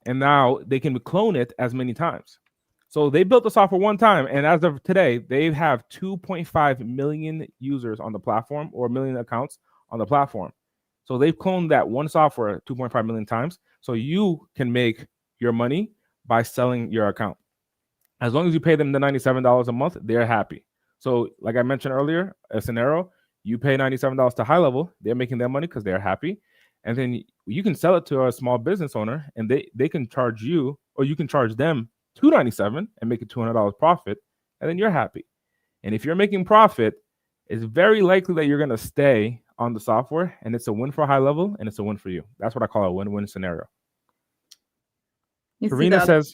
and now they can clone it as many times. So they built the software one time, and as of today, they have 2.5 million users on the platform, or million accounts on the platform. So they've cloned that one software 2.5 million times. So you can make your money by selling your account. As long as you pay them the $97 a month, they're happy. So like I mentioned earlier, a scenario, you pay $97 to High Level, they're making their money because they're happy. And then you can sell it to a small business owner, and they can charge you, or you can charge them $297 and make a $200 profit, and then you're happy. And if you're making profit, it's very likely that you're going to stay on the software, and it's a win for High Level, and it's a win for you. That's what I call a win-win scenario. Tarina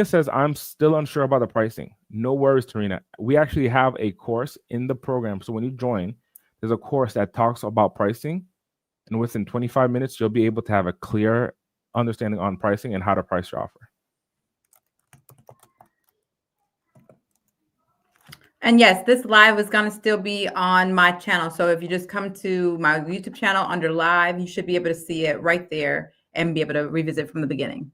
says, I'm still unsure about the pricing. No worries, Tarina. We actually have a course in the program. So when you join, there's a course that talks about pricing, and within 25 minutes, you'll be able to have a clear understanding on pricing and how to price your offer. And yes, this live is going to still be on my channel. So if you just come to my YouTube channel under live, you should be able to see it right there and be able to revisit from the beginning.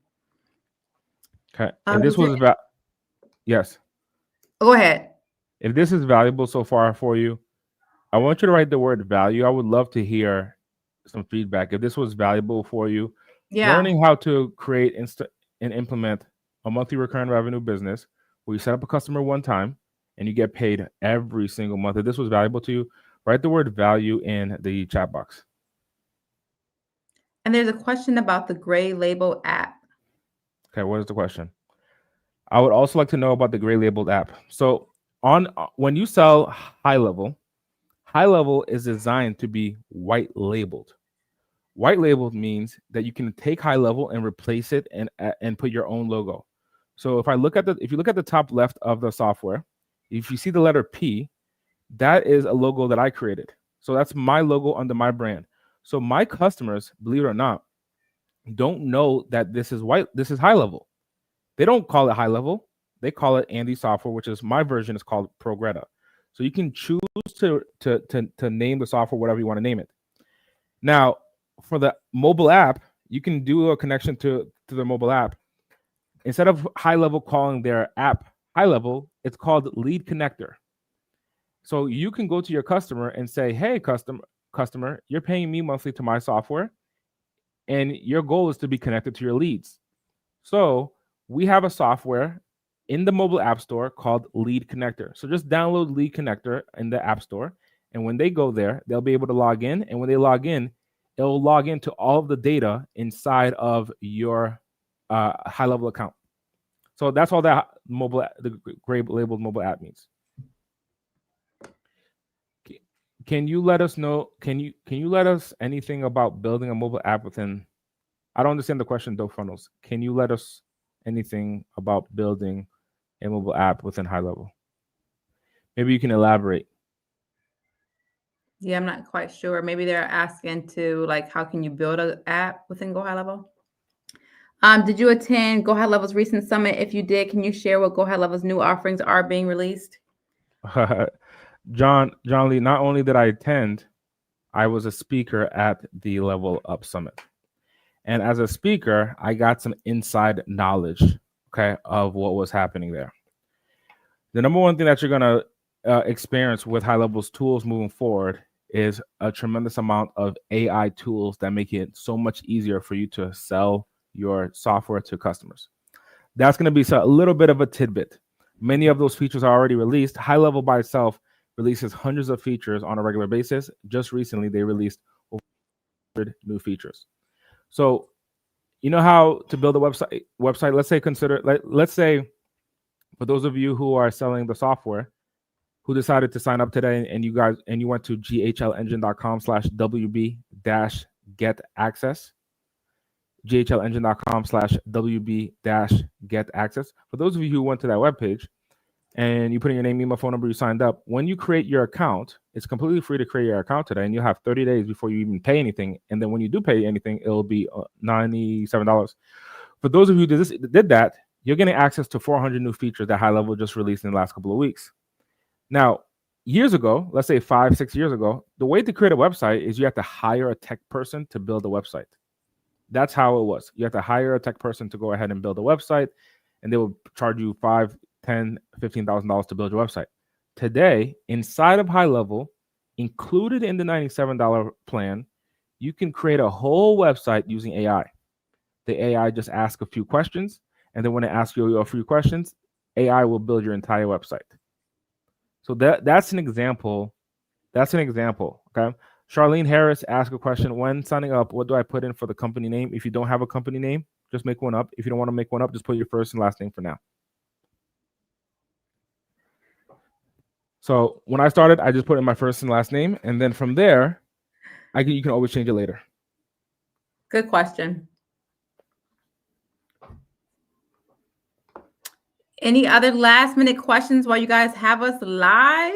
Okay. And this was about, yes. Go ahead. If this is valuable so far for you, I want you to write the word value. I would love to hear some feedback. If this was valuable for you, learning how to create and implement a monthly recurring revenue business where you set up a customer one time and you get paid every single month. If this was valuable to you, write the word value in the chat box. And there's a question about the Gray Label app. Okay, what is the question? I would also like to know about the Gray Labeled app. So when you sell High Level is designed to be white labeled. White labeled means that you can take High Level and replace it and put your own logo. So if you look at the top left of the software, if you see the letter P, that is a logo that I created. So that's my logo under my brand. So my customers, believe it or not, don't know that this is High Level. They don't call it High Level. They call it Andy Software, which is my version is called Progretta. So you can choose to name the software whatever you want to name it. Now, for the mobile app, you can do a connection to the mobile app. Instead of High Level calling their app High Level, it's called Lead Connector. So you can go to your customer and say, hey, customer, you're paying me monthly to my software, and your goal is to be connected to your leads. So we have a software in the mobile app store called Lead Connector. So just download Lead Connector in the app store. And when they go there, they'll be able to log in. And when they log in, it'll log into all of the data inside of your High Level account. So that's all that the Gray Labeled mobile app means. Can you let us know? Can you let us anything about building a mobile app within? I don't understand the question, Dope Funnels. Can you let us anything about building a mobile app within High Level? Maybe you can elaborate. Yeah, I'm not quite sure. Maybe they're asking to how can you build an app within Go High Level? Did you attend Go High Level's recent summit? If you did, can you share what Go High Level's new offerings are being released? John Lee, not only did I attend, I was a speaker at the Level Up Summit. And as a speaker, I got some inside knowledge, of what was happening there. The number one thing that you're going to experience with High Level's tools moving forward is a tremendous amount of AI tools that make it so much easier for you to sell your software to customers. That's going to be a little bit of a tidbit. Many of those features are already released. High Level by itself releases hundreds of features on a regular basis. Just recently, they released over 100 new features. So, you know how to build a website. Let's say, for those of you who are selling the software, who decided to sign up today, and you went to ghlengine.com/wb-get-access, ghlengine.com/wb-get-access. For those of you who went to that webpage and you put in your name, email, phone number, you signed up. When you create your account, it's completely free to create your account today, and you'll have 30 days before you even pay anything. And then when you do pay anything, it'll be $97. For those of you who did that, you're getting access to 400 new features that High Level just released in the last couple of weeks. Now, years ago, let's say 5-6 years ago, the way to create a website is you have to hire a tech person to build a website. That's how it was. You have to hire a tech person to go ahead and build a website, and they will charge you $5,000, $10,000, $15,000 to build your website. Today, inside of High Level, included in the $97 plan, you can create a whole website using AI. The AI just asks a few questions, and then when it asks you a few questions, AI will build your entire website. So that's an example. That's an example. Okay. Charlene Harris asked a question: when signing up, what do I put in for the company name? If you don't have a company name, just make one up. If you don't want to make one up, just put your first and last name for now. So when I started, I just put in my first and last name, and then from there, you can always change it later. Good question. Any other last minute questions while you guys have us live?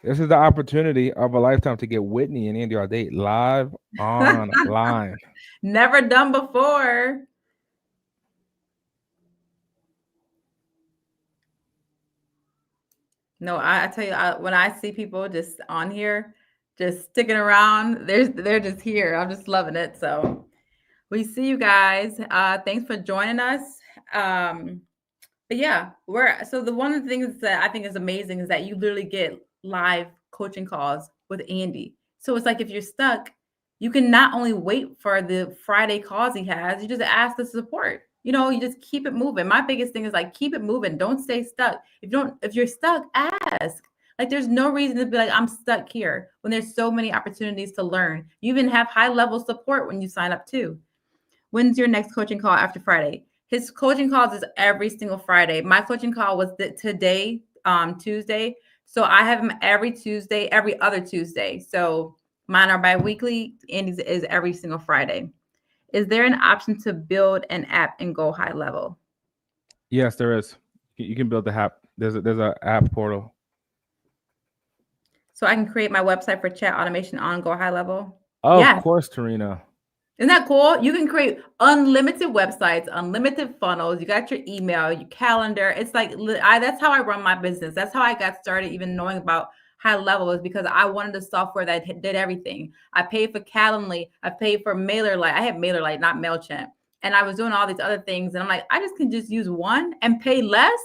This is the opportunity of a lifetime to get Whitney and Andy Audate live online. Never done before. No, I tell you, when I see people just on here, just sticking around, they're just here. I'm just loving it. So we see you guys. Thanks for joining us. But yeah, so one of the things that I think is amazing is that you literally get live coaching calls with Andy. So it's like if you're stuck, you can not only wait for the Friday calls he has, you just ask the support. You just keep it moving. My biggest thing is like keep it moving. Don't stay stuck. If you're stuck, ask. Like there's no reason to be like, I'm stuck here when there's so many opportunities to learn. You even have high level support when you sign up too. When's your next coaching call after Friday? His coaching calls is every single Friday. My coaching call was today, Tuesday. So I have him every other Tuesday. So mine are bi-weekly. Andy's is every single Friday. Is there an option to build an app and go high level? Yes, there is. You can build the app. There's an app portal. So I can create my website for chat automation on Go High Level? Oh, yeah. Of course, Tarina. Isn't that cool? You can create unlimited websites, unlimited funnels. You got your email, your calendar. It's like, that's how I run my business. That's how I got started even knowing about High Level, is because I wanted a software that did everything. I paid for Calendly. I paid for MailerLite. I had MailerLite, not MailChimp. And I was doing all these other things. And I'm like, I just can just use one and pay less.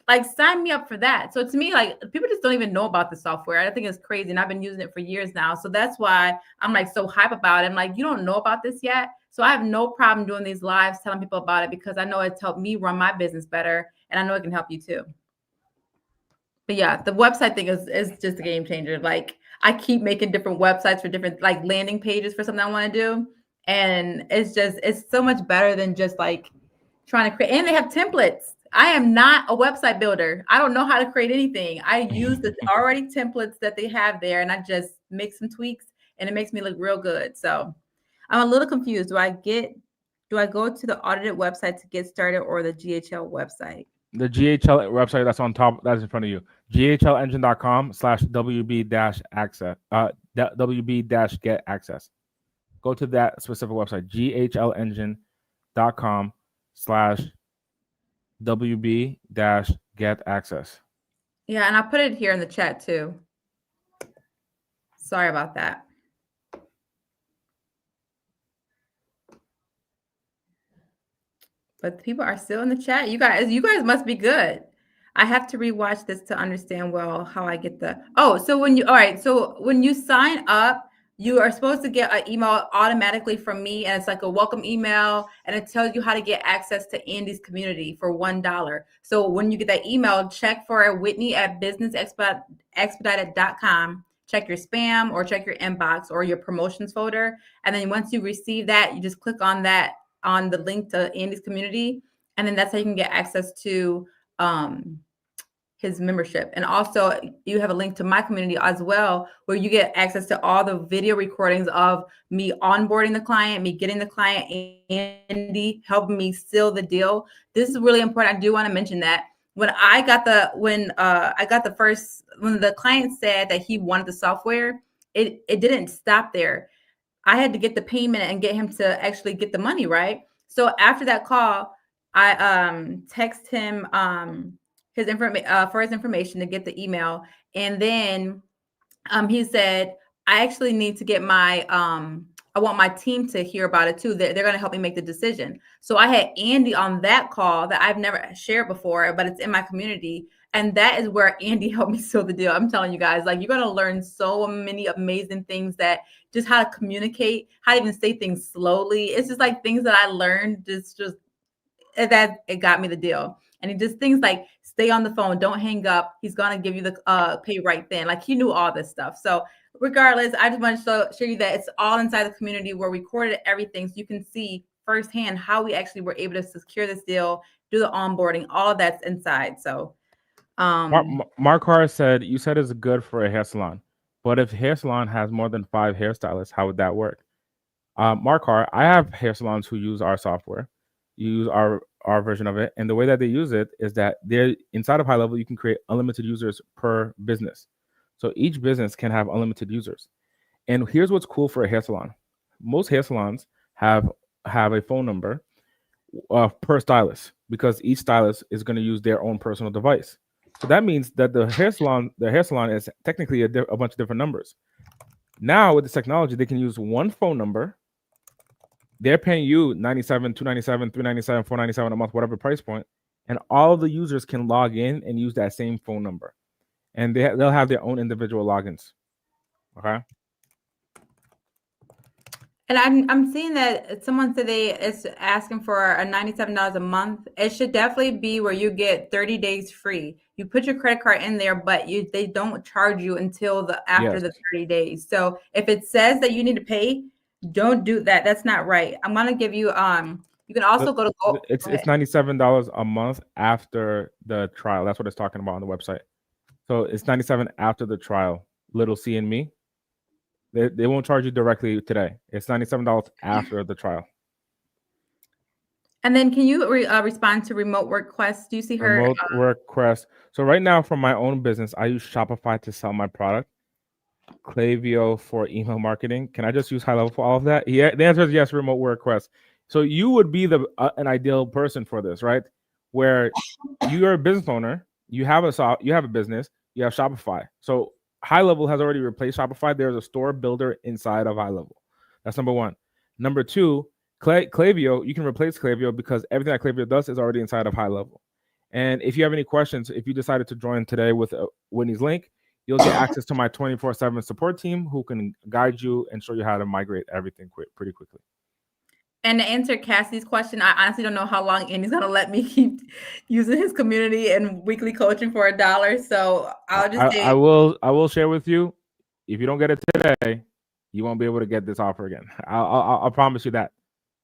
Like, sign me up for that. So to me, like, people just don't even know about the software. I think it's crazy. And I've been using it for years now. So that's why I'm like so hype about it. I'm like, you don't know about this yet? So I have no problem doing these lives, telling people about it, because I know it's helped me run my business better. And I know it can help you too. But yeah, the website thing is just a game changer. Like, I keep making different websites for different like landing pages for something I want to do. And it's so much better than just like trying to create. And they have templates. I am not a website builder. I don't know how to create anything. I use the already templates that they have there, and I just make some tweaks, and it makes me look real good. So I'm a little confused. Do I go to the audited website to get started, or the GHL website? The GHL website that's on top, that's in front of you. GHLengine.com/WB-access. WB-get access. Go to that specific website, GHLengine.com/WB-get access. Yeah, and I put it here in the chat too. Sorry about that. But people are still in the chat. You guys must be good. I have to rewatch this to understand well how I get so when you sign up, you are supposed to get an email automatically from me, and it's like a welcome email, and it tells you how to get access to Andy's community for $1. So when you get that email, check for Whitney at businessexpedited.com. Check your spam or check your inbox or your promotions folder. And then once you receive that, you just click on that, on the link to Andy's community. And then that's how you can get access to his membership. And also you have a link to my community as well, where you get access to all the video recordings of me onboarding the client, me getting the client, Andy helping me seal the deal. This is really important. I do want to mention that when the client said that he wanted the software, it didn't stop there. I had to get the payment and get him to actually get the money, right? So after that call, I text him his information to get the email. And then he said, I actually need to get my I want my team to hear about it too. They're going to help me make the decision. So I had Andy on that call that I've never shared before, but it's in my community. And that is where Andy helped me seal the deal. I'm telling you guys, like, you're going to learn so many amazing things, that just how to communicate, how to even say things slowly. It's just like things that I learned just that it got me the deal. And he just things like stay on the phone, don't hang up. He's going to give you the pay right then. Like, he knew all this stuff. So regardless, I just want to show you that it's all inside the community where we recorded everything, so you can see firsthand how we actually were able to secure this deal, do the onboarding, all of that's inside. So Mark Carr said, you said it's good for a hair salon, but if hair salon has more than 5 hairstylists, how would that work? Mark Carr, I have hair salons who use our software, use our version of it, and the way that they use it is that they're inside of High Level. You can create unlimited users per business, so each business can have unlimited users. And here's what's cool for a hair salon: most hair salons have a phone number per stylist, because each stylist is going to use their own personal device. So that means that the hair salon is technically a bunch of different numbers. Now with this technology, they can use one phone number. They're paying you $97, $297, $397, $497 a month, whatever price point, and all of the users can log in and use that same phone number, and they'll have their own individual logins. Okay. And I'm seeing that someone said it's asking for a $97 a month. It should definitely be where you get 30 days free. You put your credit card in there, but they don't charge you until after the 30 days. So if it says that you need to pay, don't do that. That's not right. I'm gonna give you you can also go to it's $97 a month after the trial. That's what it's talking about on the website. So it's $97 after the trial. Little C and Me. They won't charge you directly today. It's $97 after the trial. And then can you respond to remote work requests? Do you see her? Remote work requests. So right now, for my own business, I use Shopify to sell my product, Klaviyo for email marketing. Can I just use High Level for all of that? Yeah, the answer is yes, remote work requests. So you would be an ideal person for this, right? Where you're a business owner, you have a business, you have Shopify. So High Level has already replaced Shopify. There's a store builder inside of High Level. That's number one. Number two, Klaviyo, you can replace Klaviyo because everything that Klaviyo does is already inside of High Level. And if you have any questions, if you decided to join today with Whitney's link, you'll get access to my 24/7 support team who can guide you and show you how to migrate everything pretty quickly. And to answer Cassie's question, I honestly don't know how long Andy's going to let me keep using his community and weekly coaching for $1. So I'll just say, I will share with you. If you don't get it today, you won't be able to get this offer again. I'll promise you that.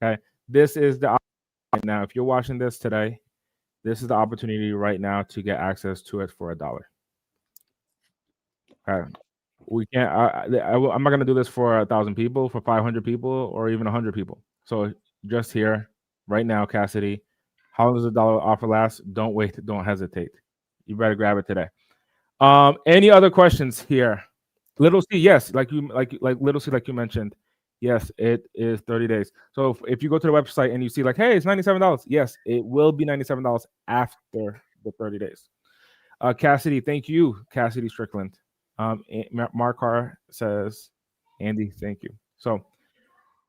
Okay. This is the right now. If you're watching this today, this is the opportunity right now to get access to it for $1. Okay. We can't. I'm not going to do this for 1,000 people, for 500 people, or even 100 people. So just here, right now, Cassidy, how long does $1 offer last? Don't wait. Don't hesitate. You better grab it today. Any other questions here? Little C, yes, like Little C, like you mentioned, yes, it is 30 days. So if you go to the website and you see like, hey, it's $97, yes, it will be $97 after the 30 days. Cassidy, thank you, Cassidy Strickland. Mark Carr says, Andy, thank you. So,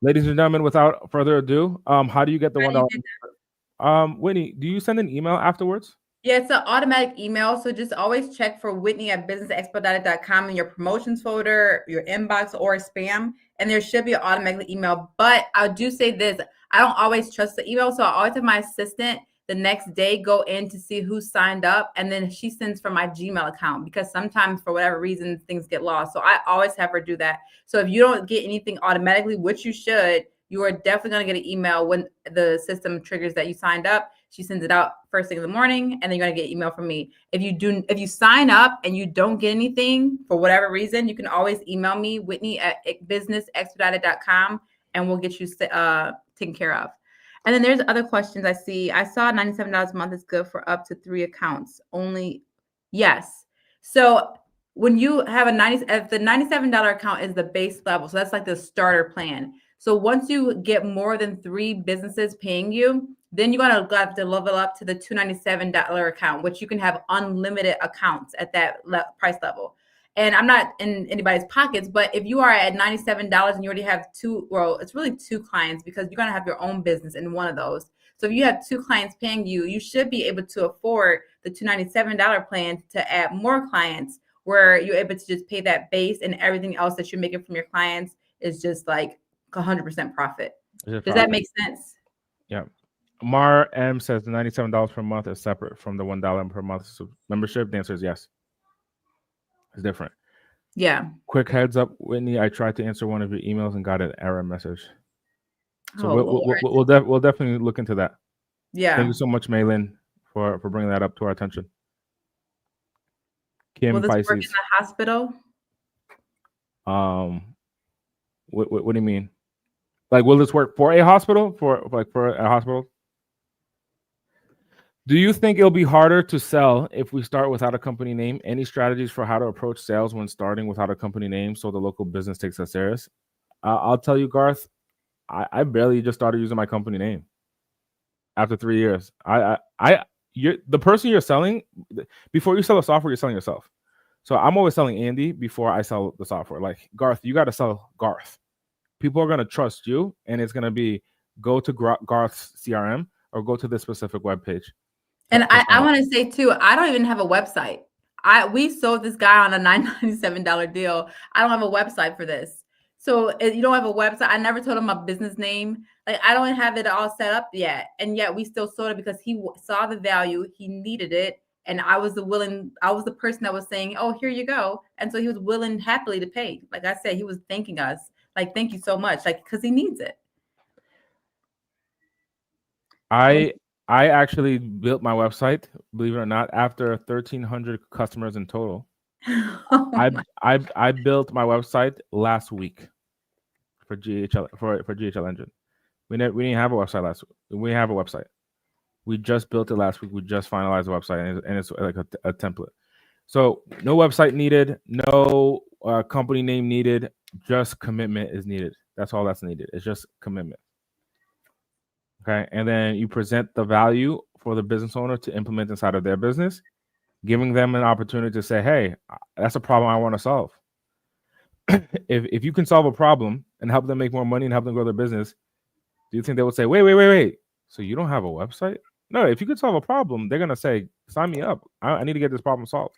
ladies and gentlemen, without further ado, how do you get the $1? Whitney, do you send an email afterwards? Yeah, it's an automatic email. So just always check for Whitney at businessexpedited.com in your promotions folder, your inbox, or spam. And there should be an automatic email. But I do say this, I don't always trust the email. So I always have my assistant the next day go in to see who signed up. And then she sends from my Gmail account, because sometimes for whatever reason, things get lost. So I always have her do that. So if you don't get anything automatically, which you should, you are definitely going to get an email when the system triggers that you signed up. She sends it out first thing in the morning, and then you're going to get email from me. If you sign up and you don't get anything for whatever reason, you can always email me, Whitney at businessexpedited.com, and we'll get you taken care of. And then there's other questions I see. I saw $97 a month is good for up to 3 accounts only. Yes. So when you have the $97 account is the base level. So that's like the starter plan. So once you get more than 3 businesses paying you, Then you're gonna have to level up to the $297 account, which you can have unlimited accounts at that price level. And I'm not in anybody's pockets, but if you are at $97 and you already have it's really two clients, because you're gonna have your own business in one of those. So if you have two clients paying you, you should be able to afford the $297 plan to add more clients, where you're able to just pay that base, and everything else that you're making from your clients is just like 100% profit. Does that make sense? Yeah. Mar M says the $97 per month is separate from the $1 per month membership. The answer is yes. It's different. Yeah. Quick heads up, Whitney. I tried to answer one of your emails and got an error message. So we'll definitely look into that. Yeah. Thank you so much, Maylin, for bringing that up to our attention. Kim Will this Pisces. work in the hospital? What do you mean? Like, will this work for a hospital? For a hospital? Do you think it'll be harder to sell if we start without a company name? Any strategies for how to approach sales when starting without a company name so the local business takes us serious? I'll tell you, Garth, I barely just started using my company name after 3 years. You're the person you're selling. Before you sell the software, you're selling yourself. So I'm always selling Andy before I sell the software. Like, Garth, you got to sell Garth. People are going to trust you, and it's going to be go to Garth's CRM or go to this specific webpage. And I want to say too, I don't even have a website. We sold this guy on a $997 deal. I don't have a website for this. So if you don't have a website, I never told him my business name. Like, I don't have it all set up yet. And yet we still sold it because he saw the value, he needed it. And I was the person that was saying, oh, here you go. And so he was willing happily to pay. Like I said, he was thanking us. Like, thank you so much. Like, because he needs it. I actually built my website, believe it or not, after 1,300 customers in total. I built my website last week for GHL for GHL Engine. We didn't have a website last week. We didn't have a website. We just built it last week. We just finalized the website, and it's like a template. So no website needed, no company name needed. Just commitment is needed. That's all that's needed. It's just commitment. Okay, and then you present the value for the business owner to implement inside of their business, giving them an opportunity to say, hey, that's a problem I want to solve. If you can solve a problem and help them make more money and help them grow their business, do you think they would say, wait, so you don't have a website? No, if you could solve a problem, they're going to say, sign me up. I need to get this problem solved.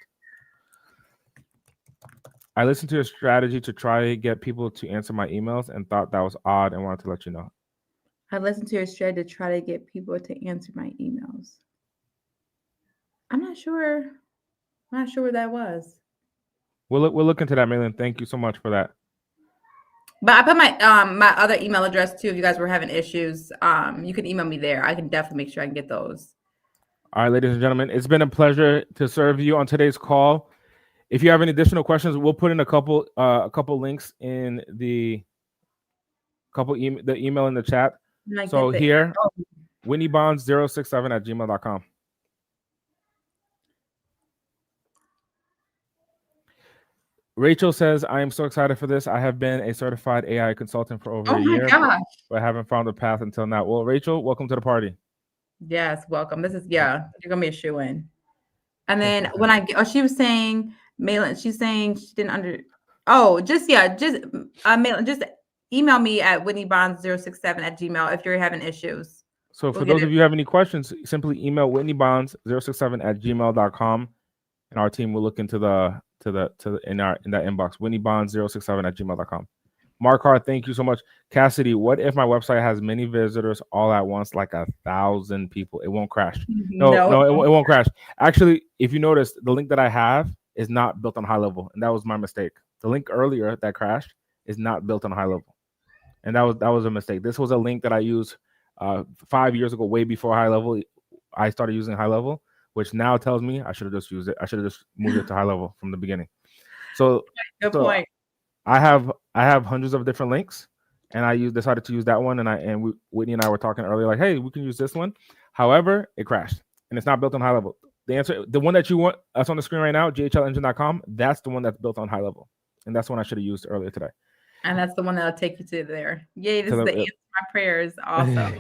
I listened to your strategy to try to get people to answer my emails and thought that was odd and wanted to let you know. I listened to your strategy to try to get people to answer my emails. I'm not sure what that was. We'll look into that, Maylin. Thank you so much for that. But I put my other email address too. If you guys were having issues, you can email me there. I can definitely make sure I can get those. All right, ladies and gentlemen, it's been a pleasure to serve you on today's call. If you have any additional questions, we'll put in a couple links in the email in the chat. So here, WhitneyBonds067@gmail.com. Rachel says, I am so excited for this. I have been a certified AI consultant for over a year, but haven't found a path until now. Well, Rachel, welcome to the party. Yes, welcome. This is, you're going to be a shoo-in. And then she was saying, Maylin, she's saying she didn't Maylin, just email me at WhitneyBonds067@gmail if you're having issues. So for those of you who have any questions, simply email WhitneyBonds067@gmail.com, and our team will look into in that inbox, WhitneyBonds067@gmail.com. Mark Hart, thank you so much. Cassidy, what if my website has many visitors all at once, like 1,000 people? It won't crash. No, it won't crash. Actually, if you notice, the link that I have is not built on high level, and that was my mistake. The link earlier that crashed is not built on high level, and that was a mistake. This was a link that I used 5 years ago, way before high level. I started using high level, which now tells me I should have just used it. I should have just moved it to high level from the beginning. So good point. I have hundreds of different links, and decided to use that one. And Whitney and I were talking earlier, like, hey, we can use this one. However, it crashed, and it's not built on high level. The one that you want, that's on the screen right now, GHLengine.com. That's the one that's built on high level, and that's the one I should have used earlier today. And that's the one that'll take you to there. Yay! This is the answer to my prayers. Also,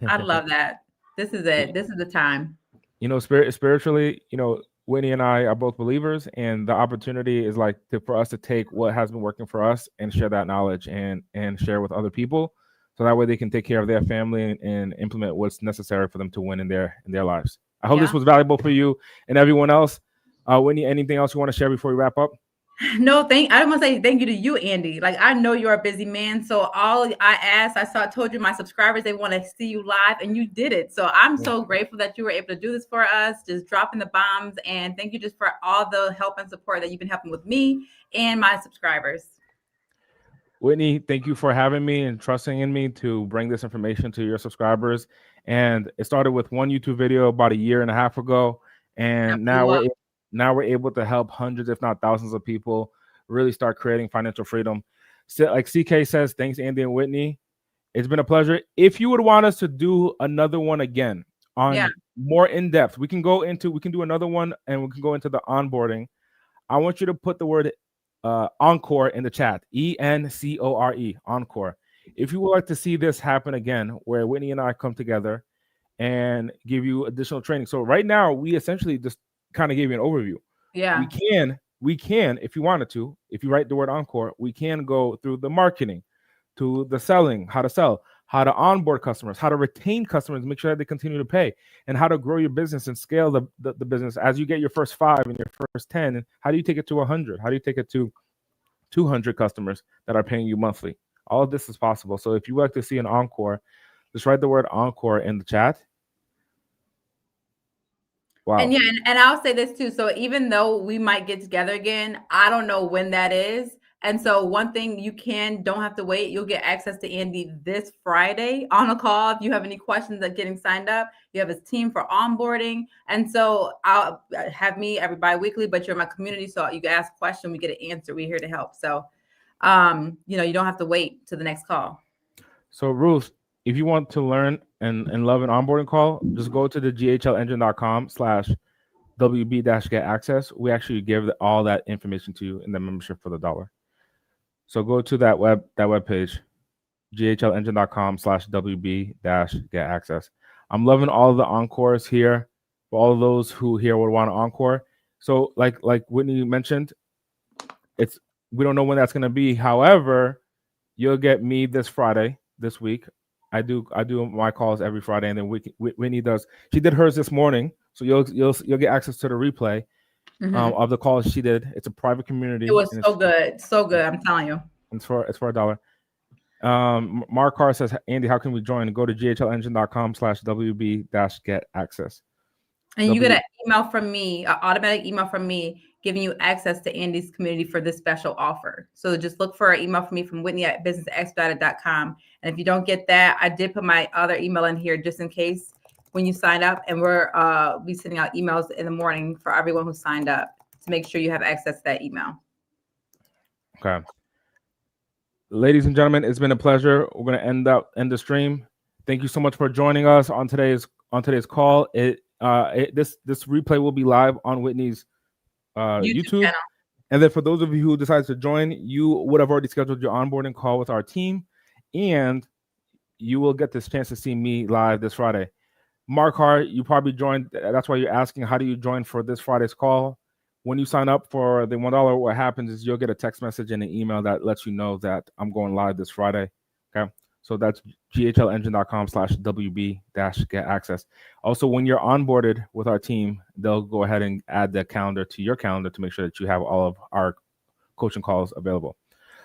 I love that. This is it. This is the time. You know, spiritually, you know, Whitney and I are both believers, and the opportunity is like for us to take what has been working for us and share that knowledge and share with other people, so that way they can take care of their family and implement what's necessary for them to win in their lives. I hope this was valuable for you and everyone else. Whitney, anything else you want to share before we wrap up? No, I want to say thank you to you, Andy. Like, I know you're a busy man. So all I told you, my subscribers, they want to see you live, and you did it. So I'm so grateful that you were able to do this for us, just dropping the bombs. And thank you just for all the help and support that you've been helping with me and my subscribers. Whitney, thank you for having me and trusting in me to bring this information to your subscribers. And it started with one YouTube video about 1.5 years ago. And now we're able to help hundreds, if not thousands of people really start creating financial freedom. So, like CK says, thanks, Andy and Whitney. It's been a pleasure. If you would want us to do another one again on more in depth, we can do another one, and we can go into the onboarding. I want you to put the word Encore in the chat, ENCORE, Encore. If you would like to see this happen again, where Whitney and I come together and give you additional training. So right now, we essentially just kind of gave you an overview. Yeah, we can, if you wanted to, if you write the word Encore, we can go through the marketing, to the selling, how to sell, how to onboard customers, how to retain customers, make sure that they continue to pay, and how to grow your business and scale the business as you get your first 5 and your first 10. And how do you take it to 100? How do you take it to 200 customers that are paying you monthly? All of this is possible. So if you would like to see an Encore, just write the word Encore in the chat. Wow. And and I'll say this too. So even though we might get together again, I don't know when that is. And so one thing don't have to wait. You'll get access to Andy this Friday on a call. If you have any questions at getting signed up, you have his team for onboarding. And so I'll have me every bi-weekly, but you're in my community. So you can ask a question, we get an answer. We're here to help. So, you don't have to wait to the next call. So Ruth, if you want to learn and love an onboarding call, just go to the ghlengine.com/WB-get access. We actually give all that information to you in the membership for $1. So go to that web page, ghlengine.com/WB-get access. I'm loving all of the encores here for all of those who here would want to encore. So like Whitney mentioned, we don't know when that's going to be. However, you'll get me this Friday, this week. I do my calls every Friday, and then Whitney does. She did hers this morning, so you'll get access to the replay of the calls she did. It's a private community. It was so good. I'm telling you. It's for $1. Mark Carr says, Andy, how can we join? Go to ghlengine.com/WB-get access. And you get an email from me, an automatic email from me, giving you access to Andy's community for this special offer. So just look for an email from me from Whitney at businessexpedited.com. And if you don't get that, I did put my other email in here just in case when you sign up. And we're be sending out emails in the morning for everyone who signed up to make sure you have access to that email. Okay. Ladies and gentlemen, it's been a pleasure. We're going to end the stream. Thank you so much for joining us on today's call. This replay will be live on Whitney's YouTube channel. And then for those of you who decide to join, you would have already scheduled your onboarding call with our team, and you will get this chance to see me live this Friday. Mark Hart, you probably joined. That's why you're asking, how do you join for this Friday's call? When you sign up for the $1, what happens is you'll get a text message and an email that lets you know that I'm going live this Friday. Okay. So that's ghlengine.com/WB-get access. Also, when you're onboarded with our team, they'll go ahead and add the calendar to your calendar to make sure that you have all of our coaching calls available.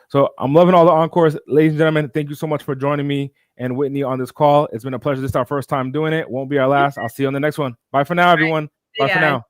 So I'm loving all the encores. Ladies and gentlemen, thank you so much for joining me and Whitney on this call. It's been a pleasure. This is our first time doing it. Won't be our last. I'll see you on the next one. Bye for now, everyone. Bye for now.